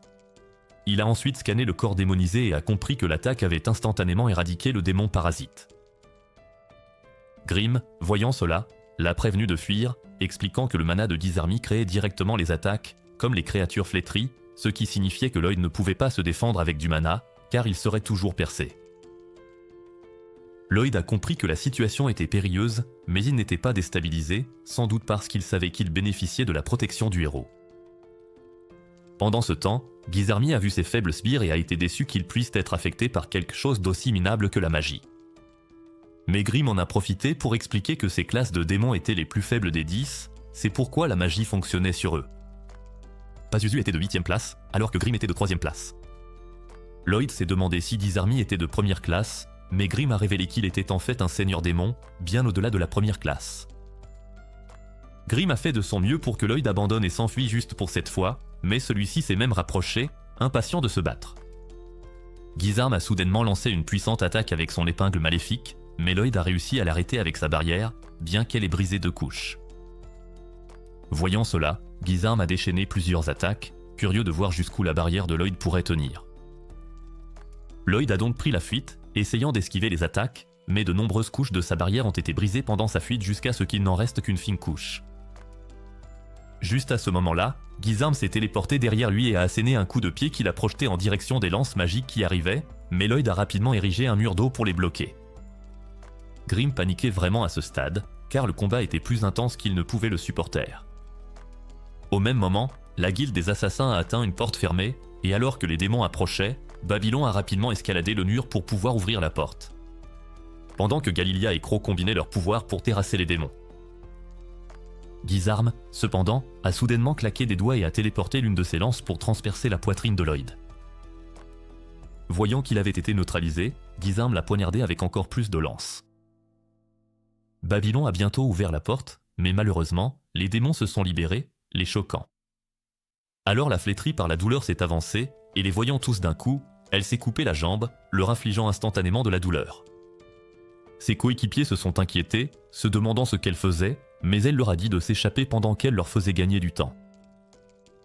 Il a ensuite scanné le corps démonisé et a compris que l'attaque avait instantanément éradiqué le démon parasite. Grimm, voyant cela, l'a prévenu de fuir, expliquant que le mana de Gizarmi créait directement les attaques, comme les créatures flétries, ce qui signifiait que Lloyd ne pouvait pas se défendre avec du mana, car il serait toujours percé. Lloyd a compris que la situation était périlleuse, mais il n'était pas déstabilisé, sans doute parce qu'il savait qu'il bénéficiait de la protection du héros. Pendant ce temps, Gizarmi a vu ses faibles sbires et a été déçu qu'ils puissent être affectés par quelque chose d'aussi minable que la magie. Mais Grimm en a profité pour expliquer que ces classes de démons étaient les plus faibles des 10, c'est pourquoi la magie fonctionnait sur eux. Pazuzu était de 8ème place, alors que Grimm était de 3ème place. Lloyd s'est demandé si Gizarmi était de première classe, mais Grimm a révélé qu'il était en fait un seigneur démon, bien au-delà de la première classe. Grimm a fait de son mieux pour que Lloyd abandonne et s'enfuit juste pour cette fois, mais celui-ci s'est même rapproché, impatient de se battre. Gizarm a soudainement lancé une puissante attaque avec son épingle maléfique, mais Lloyd a réussi à l'arrêter avec sa barrière, bien qu'elle ait brisé 2 couches. Voyant cela, Gizarm a déchaîné plusieurs attaques, curieux de voir jusqu'où la barrière de Lloyd pourrait tenir. Lloyd a donc pris la fuite, essayant d'esquiver les attaques, mais de nombreuses couches de sa barrière ont été brisées pendant sa fuite jusqu'à ce qu'il n'en reste qu'une fine couche. Juste à ce moment-là, Gizarm s'est téléporté derrière lui et a asséné un coup de pied qu'il a projeté en direction des lances magiques qui arrivaient, mais Lloyd a rapidement érigé un mur d'eau pour les bloquer. Grim paniquait vraiment à ce stade, car le combat était plus intense qu'il ne pouvait le supporter. Au même moment, la guilde des assassins a atteint une porte fermée, et alors que les démons approchaient, Babylon a rapidement escaladé le mur pour pouvoir ouvrir la porte. Pendant que Galilia et Crow combinaient leurs pouvoirs pour terrasser les démons. Gizarm, cependant, a soudainement claqué des doigts et a téléporté l'une de ses lances pour transpercer la poitrine de Lloyd. Voyant qu'il avait été neutralisé, Gizarm l'a poignardé avec encore plus de lances. Babylon a bientôt ouvert la porte, mais malheureusement, les démons se sont libérés, les choquant. Alors la flétrie par la douleur s'est avancée, et les voyant tous d'un coup, elle s'est coupé la jambe, leur infligeant instantanément de la douleur. Ses coéquipiers se sont inquiétés, se demandant ce qu'elle faisait, mais elle leur a dit de s'échapper pendant qu'elle leur faisait gagner du temps.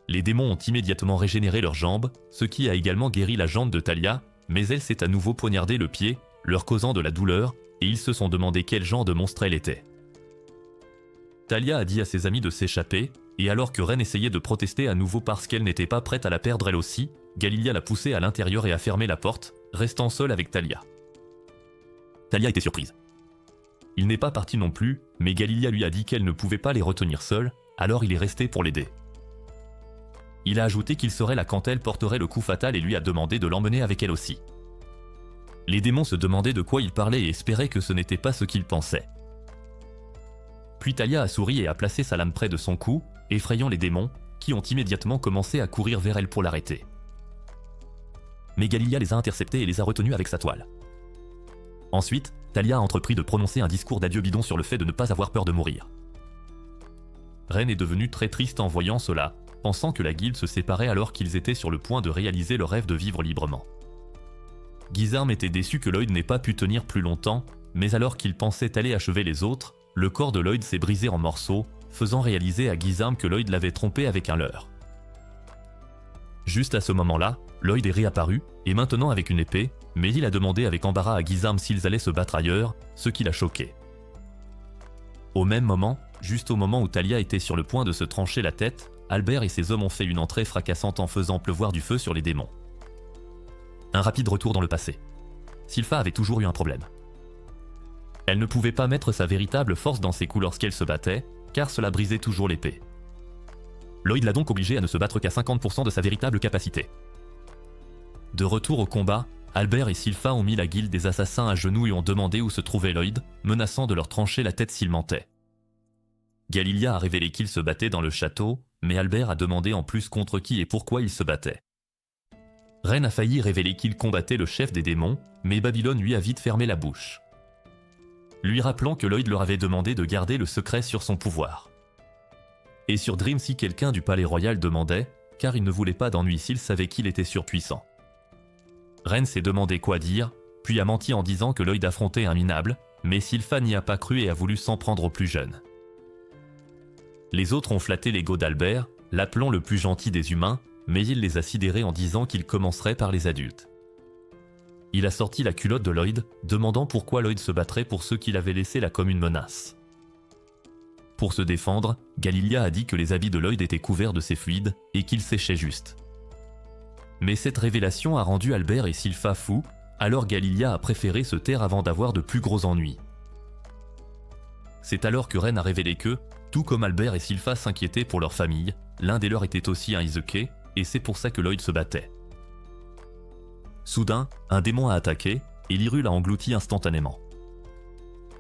Les démons ont immédiatement régénéré leurs jambes, ce qui a également guéri la jambe de Talia, mais elle s'est à nouveau poignardé le pied, leur causant de la douleur, et ils se sont demandé quel genre de monstre elle était. Talia a dit à ses amis de s'échapper, et alors que Ren essayait de protester à nouveau parce qu'elle n'était pas prête à la perdre elle aussi, Galilia l'a poussée à l'intérieur et a fermé la porte, restant seule avec Talia. Talia était surprise. Il n'est pas parti non plus, mais Galilia lui a dit qu'elle ne pouvait pas les retenir seule, alors il est resté pour l'aider. Il a ajouté qu'il serait là quand elle porterait le coup fatal et lui a demandé de l'emmener avec elle aussi. Les démons se demandaient de quoi il parlait et espéraient que ce n'était pas ce qu'il pensait. Puis Talia a souri et a placé sa lame près de son cou, effrayant les démons, qui ont immédiatement commencé à courir vers elle pour l'arrêter. Mais Galilia les a interceptés et les a retenus avec sa toile. Ensuite, Talia a entrepris de prononcer un discours d'adieu bidon sur le fait de ne pas avoir peur de mourir. Ren est devenu très triste en voyant cela, pensant que la guilde se séparait alors qu'ils étaient sur le point de réaliser le rêve de vivre librement. Gizarm était déçu que Lloyd n'ait pas pu tenir plus longtemps, mais alors qu'il pensait aller achever les autres, le corps de Lloyd s'est brisé en morceaux, faisant réaliser à Gizarm que Lloyd l'avait trompé avec un leurre. Juste à ce moment-là, Lloyd est réapparu, et maintenant avec une épée, mais il a demandé avec embarras à Gizarm s'ils allaient se battre ailleurs, ce qui l'a choqué. Au même moment, juste au moment où Talia était sur le point de se trancher la tête, Albert et ses hommes ont fait une entrée fracassante en faisant pleuvoir du feu sur les démons. Un rapide retour dans le passé. Sylpha avait toujours eu un problème. Elle ne pouvait pas mettre sa véritable force dans ses coups lorsqu'elle se battait, car cela brisait toujours l'épée. Lloyd l'a donc obligée à ne se battre qu'à 50% de sa véritable capacité. De retour au combat, Albert et Sylpha ont mis la guilde des assassins à genoux et ont demandé où se trouvait Lloyd, menaçant de leur trancher la tête s'ils mentaient. Galilia a révélé qu'il se battait dans le château, mais Albert a demandé en plus contre qui et pourquoi il se battait. Ren a failli révéler qu'il combattait le chef des démons, mais Babylone lui a vite fermé la bouche. Lui rappelant que Lloyd leur avait demandé de garder le secret sur son pouvoir. Et sur Dream si quelqu'un du palais royal demandait, car il ne voulait pas d'ennui s'il savait qu'il était surpuissant. Ren s'est demandé quoi dire, puis a menti en disant que Lloyd affrontait un minable, mais Sylpha n'y a pas cru et a voulu s'en prendre au plus jeune. Les autres ont flatté l'ego d'Albert, l'appelant le plus gentil des humains, mais il les a sidérés en disant qu'il commencerait par les adultes. Il a sorti la culotte de Lloyd, demandant pourquoi Lloyd se battrait pour ceux qu'il avait laissés là comme une menace. Pour se défendre, Galilia a dit que les habits de Lloyd étaient couverts de ses fluides et qu'ils séchaient juste. Mais cette révélation a rendu Albert et Sylpha fous, alors Galilia a préféré se taire avant d'avoir de plus gros ennuis. C'est alors que Ren a révélé que, tout comme Albert et Sylpha s'inquiétaient pour leur famille, l'un des leurs était aussi un Izuke, et c'est pour ça que Lloyd se battait. Soudain, un démon a attaqué, et Lyru l'a englouti instantanément.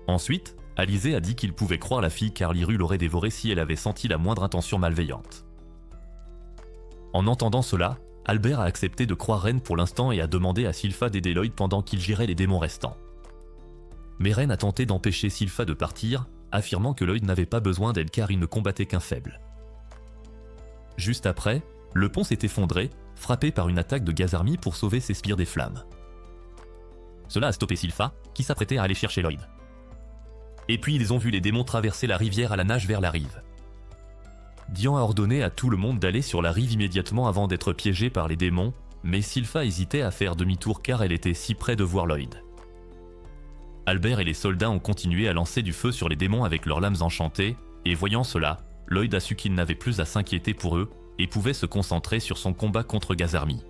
Ensuite, Alizé a dit qu'il pouvait croire la fille car Lyru l'aurait dévorée si elle avait senti la moindre intention malveillante. En entendant cela, Albert a accepté de croire Ren pour l'instant et a demandé à Sylpha d'aider Lloyd pendant qu'il gérait les démons restants. Mais Ren a tenté d'empêcher Sylpha de partir, affirmant que Lloyd n'avait pas besoin d'aide car il ne combattait qu'un faible. Juste après, le pont s'est effondré, frappé par une attaque de Gazarmi pour sauver ses spires des flammes. Cela a stoppé Sylpha, qui s'apprêtait à aller chercher Lloyd. Et puis ils ont vu les démons traverser la rivière à la nage vers la rive. Dian a ordonné à tout le monde d'aller sur la rive immédiatement avant d'être piégé par les démons, mais Sylpha hésitait à faire demi-tour car elle était si près de voir Lloyd. Albert et les soldats ont continué à lancer du feu sur les démons avec leurs lames enchantées, et voyant cela, Lloyd a su qu'il n'avait plus à s'inquiéter pour eux et pouvait se concentrer sur son combat contre Gazarmi.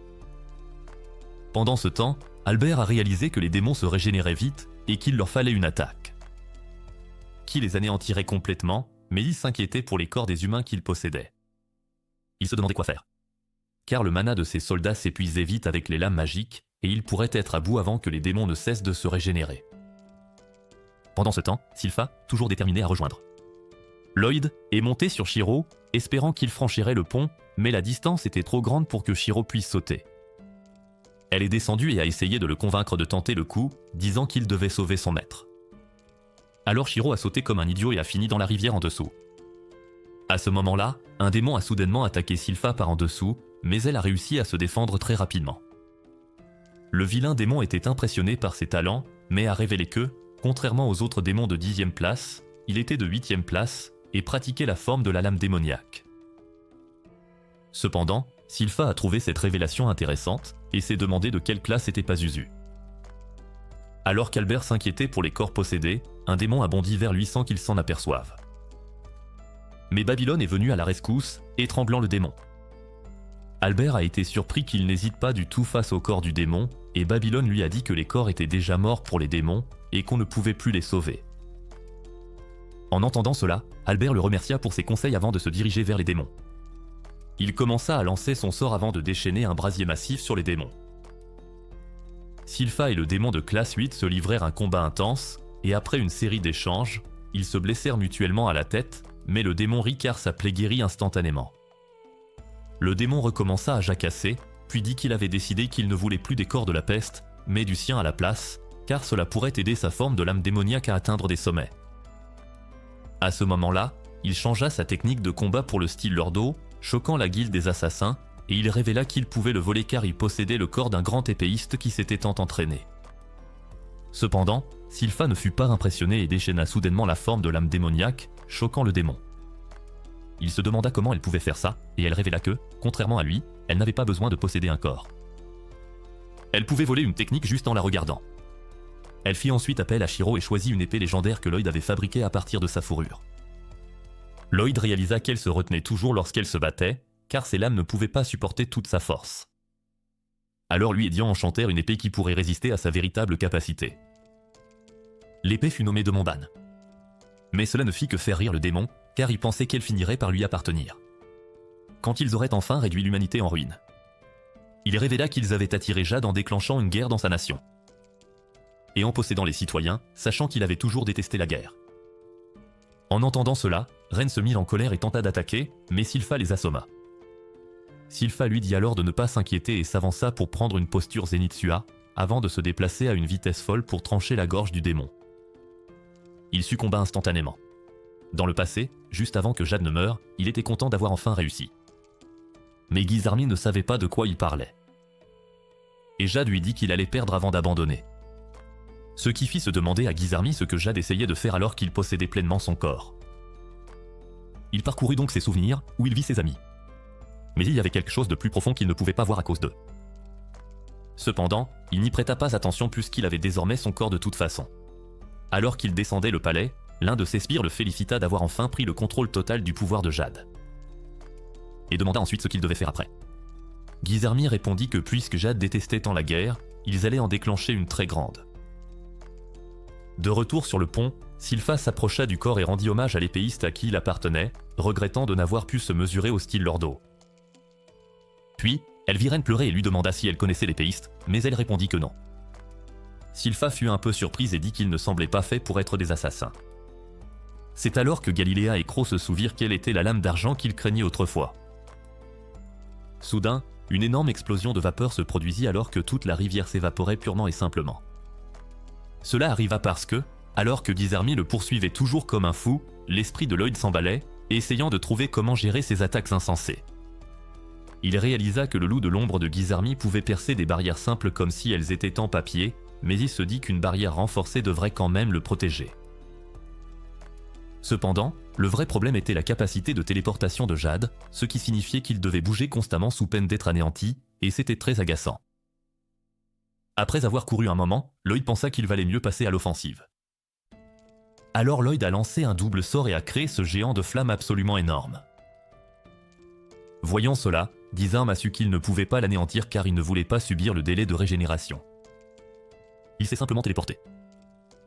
Pendant ce temps, Albert a réalisé que les démons se régénéraient vite et qu'il leur fallait une attaque qui les anéantirait complètement, mais il s'inquiétait pour les corps des humains qu'il possédait. Il se demandait quoi faire. Car le mana de ses soldats s'épuisait vite avec les lames magiques, et il pourrait être à bout avant que les démons ne cessent de se régénérer. Pendant ce temps, Sylpha, toujours déterminée à rejoindre. Lloyd est monté sur Shiro, espérant qu'il franchirait le pont, mais la distance était trop grande pour que Shiro puisse sauter. Elle est descendue et a essayé de le convaincre de tenter le coup, disant qu'il devait sauver son maître. Alors Shiro a sauté comme un idiot et a fini dans la rivière en dessous. À ce moment-là, un démon a soudainement attaqué Sylpha par en dessous, mais elle a réussi à se défendre très rapidement. Le vilain démon était impressionné par ses talents, mais a révélé que, contrairement aux autres démons de 10e place, il était de 8e place et pratiquait la forme de la lame démoniaque. Cependant, Sylpha a trouvé cette révélation intéressante et s'est demandé de quelle classe était Pazuzu. Alors qu'Albert s'inquiétait pour les corps possédés, un démon a bondi vers lui sans qu'il s'en aperçoive. Mais Babylone est venu à la rescousse, étranglant le démon. Albert a été surpris qu'il n'hésite pas du tout face au corps du démon, et Babylone lui a dit que les corps étaient déjà morts pour les démons et qu'on ne pouvait plus les sauver. En entendant cela, Albert le remercia pour ses conseils avant de se diriger vers les démons. Il commença à lancer son sort avant de déchaîner un brasier massif sur les démons. Sylpha et le démon de classe 8 se livrèrent un combat intense, et après une série d'échanges, ils se blessèrent mutuellement à la tête, mais le démon rit car sa plaie guérit instantanément. Le démon recommença à jacasser, puis dit qu'il avait décidé qu'il ne voulait plus des corps de la peste, mais du sien à la place, car cela pourrait aider sa forme de lame démoniaque à atteindre des sommets. À ce moment-là, il changea sa technique de combat pour le style Lordo, choquant la guilde des assassins, et il révéla qu'il pouvait le voler car il possédait le corps d'un grand épéiste qui s'était tant entraîné. Cependant, Sylpha ne fut pas impressionné et déchaîna soudainement la forme de lame démoniaque, choquant le démon. Il se demanda comment elle pouvait faire ça, et elle révéla que, contrairement à lui, elle n'avait pas besoin de posséder un corps. Elle pouvait voler une technique juste en la regardant. Elle fit ensuite appel à Shiro et choisit une épée légendaire que Lloyd avait fabriquée à partir de sa fourrure. Lloyd réalisa qu'elle se retenait toujours lorsqu'elle se battait, car ses lames ne pouvaient pas supporter toute sa force. Alors lui et Dian enchantèrent une épée qui pourrait résister à sa véritable capacité. L'épée fut nommée Demonban. Mais cela ne fit que faire rire le démon, car il pensait qu'elle finirait par lui appartenir. Quand ils auraient enfin réduit l'humanité en ruine, il révéla qu'ils avaient attiré Jade en déclenchant une guerre dans sa nation. Et en possédant les citoyens, sachant qu'il avait toujours détesté la guerre. En entendant cela, Ren se mit en colère et tenta d'attaquer, mais Sylpha les assomma. Sylpha lui dit alors de ne pas s'inquiéter et s'avança pour prendre une posture Zenithsua, avant de se déplacer à une vitesse folle pour trancher la gorge du démon. Il succomba instantanément. Dans le passé, juste avant que Jade ne meure, il était content d'avoir enfin réussi. Mais Gizarmi ne savait pas de quoi il parlait. Et Jade lui dit qu'il allait perdre avant d'abandonner. Ce qui fit se demander à Gizarmi ce que Jade essayait de faire alors qu'il possédait pleinement son corps. Il parcourut donc ses souvenirs, où il vit ses amis. Mais il y avait quelque chose de plus profond qu'il ne pouvait pas voir à cause d'eux. Cependant, il n'y prêta pas attention puisqu'il avait désormais son corps de toute façon. Alors qu'il descendait le palais, l'un de ses sbires le félicita d'avoir enfin pris le contrôle total du pouvoir de Jade. Et demanda ensuite ce qu'il devait faire après. Gizarmi répondit que puisque Jade détestait tant la guerre, ils allaient en déclencher une très grande. De retour sur le pont, Sylpha s'approcha du corps et rendit hommage à l'épéiste à qui il appartenait, regrettant de n'avoir pu se mesurer au style Lordo. Puis, elle vit Ren pleurer et lui demanda si elle connaissait l'épéiste, mais elle répondit que non. Sylpha fut un peu surprise et dit qu'il ne semblait pas fait pour être des assassins. C'est alors que Galiléa et Crow se souvirent quelle était la lame d'argent qu'ils craignaient autrefois. Soudain, une énorme explosion de vapeur se produisit alors que toute la rivière s'évaporait purement et simplement. Cela arriva parce que, alors que Gizarmi le poursuivait toujours comme un fou, l'esprit de Lloyd s'emballait, essayant de trouver comment gérer ses attaques insensées. Il réalisa que le loup de l'ombre de Gizarmi pouvait percer des barrières simples comme si elles étaient en papier, mais il se dit qu'une barrière renforcée devrait quand même le protéger. Cependant, le vrai problème était la capacité de téléportation de Jade, ce qui signifiait qu'il devait bouger constamment sous peine d'être anéanti, et c'était très agaçant. Après avoir couru un moment, Lloyd pensa qu'il valait mieux passer à l'offensive. Alors Lloyd a lancé un double sort et a créé ce géant de flamme absolument énorme. Voyant cela, Disarm a su qu'il ne pouvait pas l'anéantir car il ne voulait pas subir le délai de régénération. Il s'est simplement téléporté.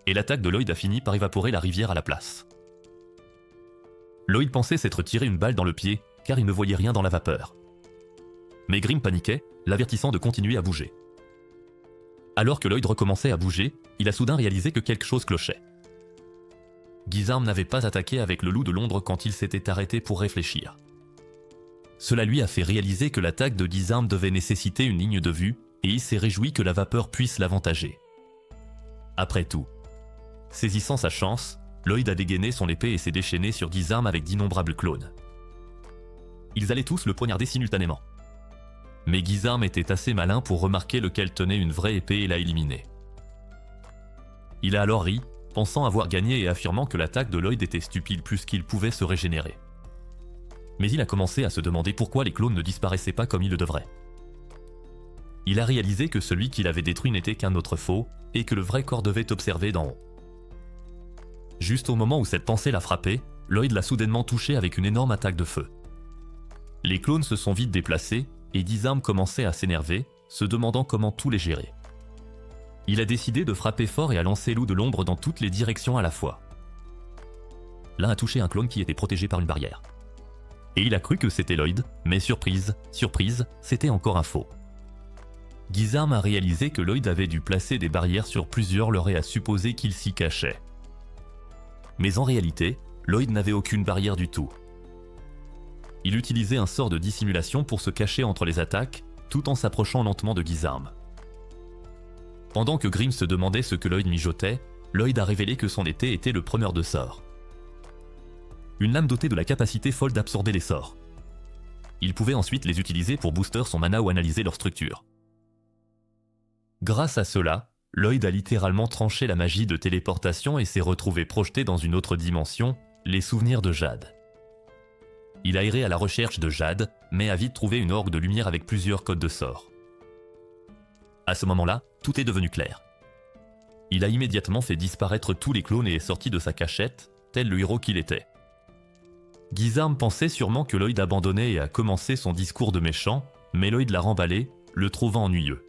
Et l'attaque de Lloyd a fini par évaporer la rivière à la place. Lloyd pensait s'être tiré une balle dans le pied car il ne voyait rien dans la vapeur. Mais Grim paniquait, l'avertissant de continuer à bouger. Alors que Lloyd recommençait à bouger, il a soudain réalisé que quelque chose clochait. Disarm n'avait pas attaqué avec le loup de Londres quand il s'était arrêté pour réfléchir. Cela lui a fait réaliser que l'attaque de Disarm devait nécessiter une ligne de vue, et il s'est réjoui que la vapeur puisse l'avantager. Après tout, saisissant sa chance, Lloyd a dégainé son épée et s'est déchaîné sur Disarm avec d'innombrables clones. Ils allaient tous le poignarder simultanément. Mais Disarm était assez malin pour remarquer lequel tenait une vraie épée et l'a éliminé. Il a alors ri, pensant avoir gagné et affirmant que l'attaque de Lloyd était stupide plus qu'il pouvait se régénérer. Mais il a commencé à se demander pourquoi les clones ne disparaissaient pas comme ils le devraient. Il a réalisé que celui qui l'avait détruit n'était qu'un autre faux, et que le vrai corps devait observer d'en haut. Juste au moment où cette pensée l'a frappé, Lloyd l'a soudainement touché avec une énorme attaque de feu. Les clones se sont vite déplacés, et Disarm commençait à s'énerver, se demandant comment tout les gérer. Il a décidé de frapper fort et a lancé loup de l'ombre dans toutes les directions à la fois. L'un a touché un clone qui était protégé par une barrière. Et il a cru que c'était Lloyd, mais surprise, c'était encore un faux. Disarm a réalisé que Lloyd avait dû placer des barrières sur plusieurs leurs et a supposé qu'il s'y cachait. Mais en réalité, Lloyd n'avait aucune barrière du tout. Il utilisait un sort de dissimulation pour se cacher entre les attaques, tout en s'approchant lentement de Disarm. Pendant que Grim se demandait ce que Lloyd mijotait, Lloyd a révélé que son épée était le preneur de sorts. Une lame dotée de la capacité folle d'absorber les sorts. Il pouvait ensuite les utiliser pour booster son mana ou analyser leur structure. Grâce à cela, Lloyd a littéralement tranché la magie de téléportation et s'est retrouvé projeté dans une autre dimension, les souvenirs de Jade. Il a erré à la recherche de Jade, mais a vite trouvé une orgue de lumière avec plusieurs codes de sorts. À ce moment-là, tout est devenu clair. Il a immédiatement fait disparaître tous les clones et est sorti de sa cachette, tel le héros qu'il était. Disarm pensait sûrement que Lloyd abandonnait et a commencé son discours de méchant, mais Lloyd l'a remballé, le trouvant ennuyeux.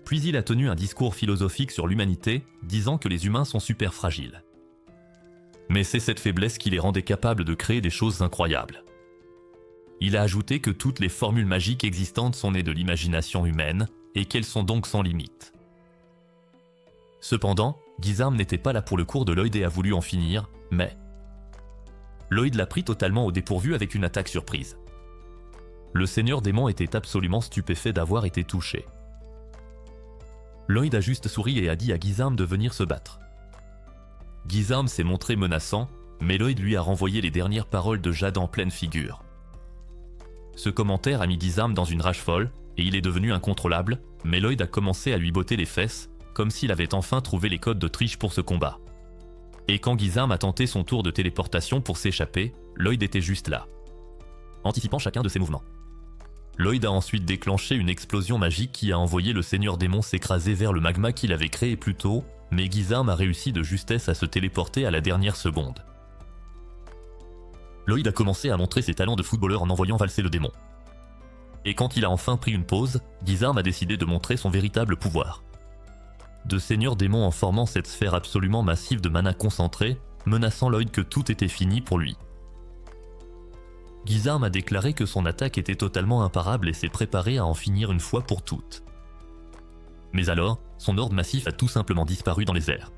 Puis il a tenu un discours philosophique sur l'humanité, disant que les humains sont super fragiles. Mais c'est cette faiblesse qui les rendait capables de créer des choses incroyables. Il a ajouté que toutes les formules magiques existantes sont nées de l'imagination humaine, et qu'elles sont donc sans limite. Cependant, Disarm n'était pas là pour le cours de Lloyd et a voulu en finir, mais... Lloyd l'a pris totalement au dépourvu avec une attaque surprise. Le Seigneur Démon était absolument stupéfait d'avoir été touché. Lloyd a juste souri et a dit à Disarm de venir se battre. Disarm s'est montré menaçant, mais Lloyd lui a renvoyé les dernières paroles de Jade en pleine figure. Ce commentaire a mis Disarm dans une rage folle, et il est devenu incontrôlable, mais Lloyd a commencé à lui botter les fesses, comme s'il avait enfin trouvé les codes de triche pour ce combat. Et quand Disarm a tenté son tour de téléportation pour s'échapper, Lloyd était juste là, anticipant chacun de ses mouvements. Lloyd a ensuite déclenché une explosion magique qui a envoyé le Seigneur Démon s'écraser vers le magma qu'il avait créé plus tôt, mais Disarm a réussi de justesse à se téléporter à la dernière seconde. Lloyd a commencé à montrer ses talents de footballeur en envoyant valser le démon. Et quand il a enfin pris une pause, Disarm a décidé de montrer son véritable pouvoir. De Seigneur Démon en formant cette sphère absolument massive de mana concentré, menaçant Lloyd que tout était fini pour lui. Disarm a déclaré que son attaque était totalement imparable et s'est préparé à en finir une fois pour toutes. Mais alors, son ordre massif a tout simplement disparu dans les airs.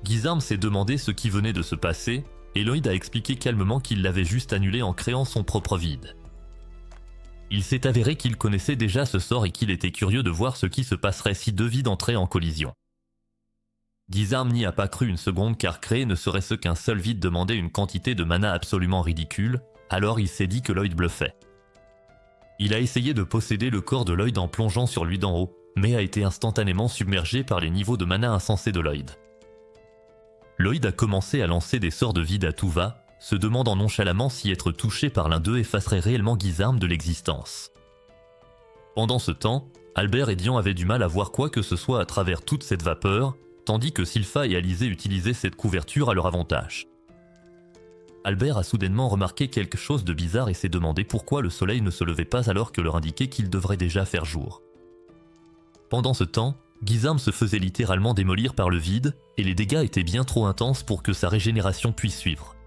Disarm s'est demandé ce qui venait de se passer, et Lloyd a expliqué calmement qu'il l'avait juste annulé en créant son propre vide. Il s'est avéré qu'il connaissait déjà ce sort et qu'il était curieux de voir ce qui se passerait si deux vides entraient en collision. Disarm n'y a pas cru une seconde car créer ne serait-ce qu'un seul vide demandait une quantité de mana absolument ridicule, alors il s'est dit que Lloyd bluffait. Il a essayé de posséder le corps de Lloyd en plongeant sur lui d'en haut, mais a été instantanément submergé par les niveaux de mana insensés de Lloyd. Lloyd a commencé à lancer des sorts de vide à tout va, se demandant nonchalamment si être touché par l'un d'eux effacerait réellement Disarm de l'existence. Pendant ce temps, Albert et Dian avaient du mal à voir quoi que ce soit à travers toute cette vapeur, tandis que Sylpha et Alizé utilisaient cette couverture à leur avantage. Albert a soudainement remarqué quelque chose de bizarre et s'est demandé pourquoi le soleil ne se levait pas alors que leur indiquait qu'il devrait déjà faire jour. Pendant ce temps, Guisarme se faisait littéralement démolir par le vide et les dégâts étaient bien trop intenses pour que sa régénération puisse suivre.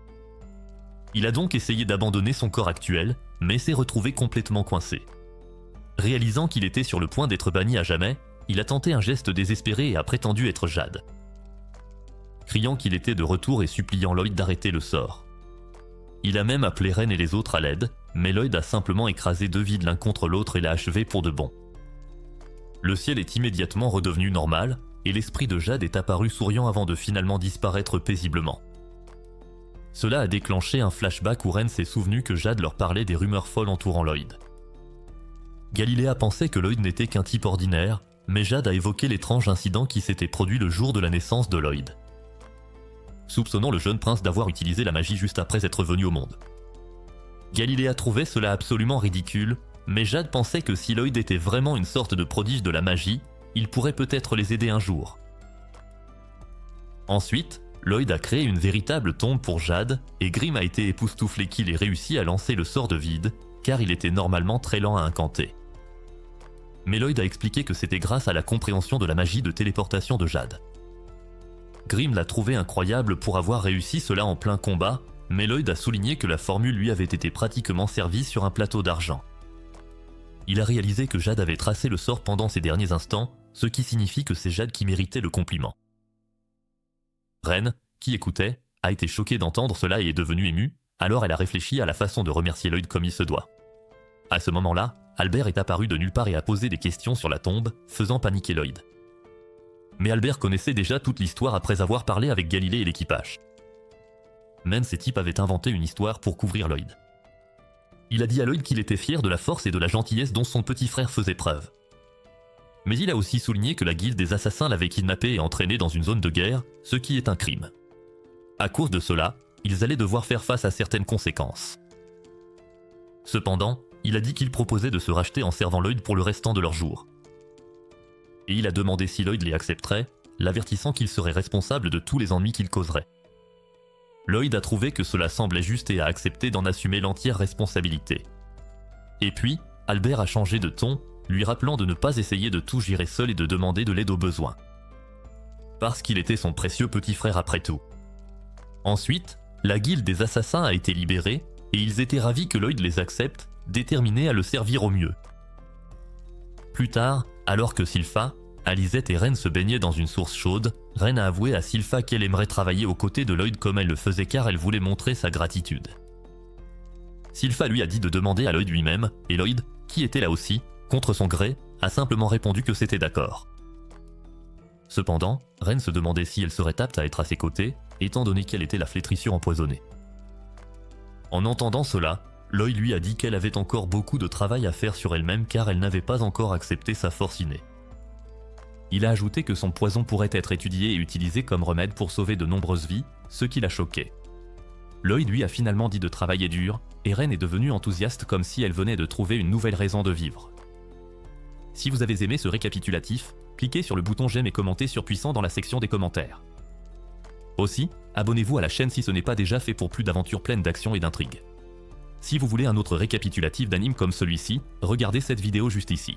Il a donc essayé d'abandonner son corps actuel, mais s'est retrouvé complètement coincé. Réalisant qu'il était sur le point d'être banni à jamais, il a tenté un geste désespéré et a prétendu être Jade. Criant qu'il était de retour et suppliant Lloyd d'arrêter le sort. Il a même appelé Ren et les autres à l'aide, mais Lloyd a simplement écrasé deux vides l'un contre l'autre et l'a achevé pour de bon. Le ciel est immédiatement redevenu normal, et l'esprit de Jade est apparu souriant avant de finalement disparaître paisiblement. Cela a déclenché un flashback où Ren s'est souvenu que Jade leur parlait des rumeurs folles entourant Lloyd. Galiléa pensait que Lloyd n'était qu'un type ordinaire, mais Jade a évoqué l'étrange incident qui s'était produit le jour de la naissance de Lloyd, soupçonnant le jeune prince d'avoir utilisé la magie juste après être venu au monde. Galiléa trouvait cela absolument ridicule, mais Jade pensait que si Lloyd était vraiment une sorte de prodige de la magie, il pourrait peut-être les aider un jour. Ensuite, Lloyd a créé une véritable tombe pour Jade, et Grimm a été époustouflé qu'il ait réussi à lancer le sort de vide, car il était normalement très lent à incanter. Mais Lloyd a expliqué que c'était grâce à la compréhension de la magie de téléportation de Jade. Grimm l'a trouvé incroyable pour avoir réussi cela en plein combat, mais Lloyd a souligné que la formule lui avait été pratiquement servie sur un plateau d'argent. Il a réalisé que Jade avait tracé le sort pendant ces derniers instants, ce qui signifie que c'est Jade qui méritait le compliment. Ren, qui écoutait, a été choquée d'entendre cela et est devenue émue, alors elle a réfléchi à la façon de remercier Lloyd comme il se doit. À ce moment-là, Albert est apparu de nulle part et a posé des questions sur la tombe, faisant paniquer Lloyd. Mais Albert connaissait déjà toute l'histoire après avoir parlé avec Galilée et l'équipage. Même ces types avaient inventé une histoire pour couvrir Lloyd. Il a dit à Lloyd qu'il était fier de la force et de la gentillesse dont son petit frère faisait preuve. Mais il a aussi souligné que la guilde des assassins l'avait kidnappé et entraîné dans une zone de guerre, ce qui est un crime. À cause de cela, ils allaient devoir faire face à certaines conséquences. Cependant, il a dit qu'il proposait de se racheter en servant Lloyd pour le restant de leurs jours. Et il a demandé si Lloyd les accepterait, l'avertissant qu'il serait responsable de tous les ennuis qu'il causerait. Lloyd a trouvé que cela semblait juste et a accepté d'en assumer l'entière responsabilité. Et puis, Albert a changé de ton, lui rappelant de ne pas essayer de tout gérer seul et de demander de l'aide au besoin. Parce qu'il était son précieux petit frère après tout. Ensuite, la guilde des assassins a été libérée, et ils étaient ravis que Lloyd les accepte, déterminés à le servir au mieux. Plus tard, alors que Sylpha, Alizette et Ren se baignaient dans une source chaude, Ren a avoué à Sylpha qu'elle aimerait travailler aux côtés de Lloyd comme elle le faisait car elle voulait montrer sa gratitude. Sylpha lui a dit de demander à Lloyd lui-même, et Lloyd, qui était là aussi, contre son gré, a simplement répondu que c'était d'accord. Cependant, Ren se demandait si elle serait apte à être à ses côtés, étant donné qu'elle était la flétrissure empoisonnée. En entendant cela, Lloyd lui a dit qu'elle avait encore beaucoup de travail à faire sur elle-même car elle n'avait pas encore accepté sa force innée. Il a ajouté que son poison pourrait être étudié et utilisé comme remède pour sauver de nombreuses vies, ce qui l'a choqué. Lloyd lui a finalement dit de travailler dur, et Ren est devenue enthousiaste comme si elle venait de trouver une nouvelle raison de vivre. Si vous avez aimé ce récapitulatif, cliquez sur le bouton j'aime et commentez sur Puissant dans la section des commentaires. Aussi, abonnez-vous à la chaîne si ce n'est pas déjà fait pour plus d'aventures pleines d'action et d'intrigues. Si vous voulez un autre récapitulatif d'anime comme celui-ci, regardez cette vidéo juste ici.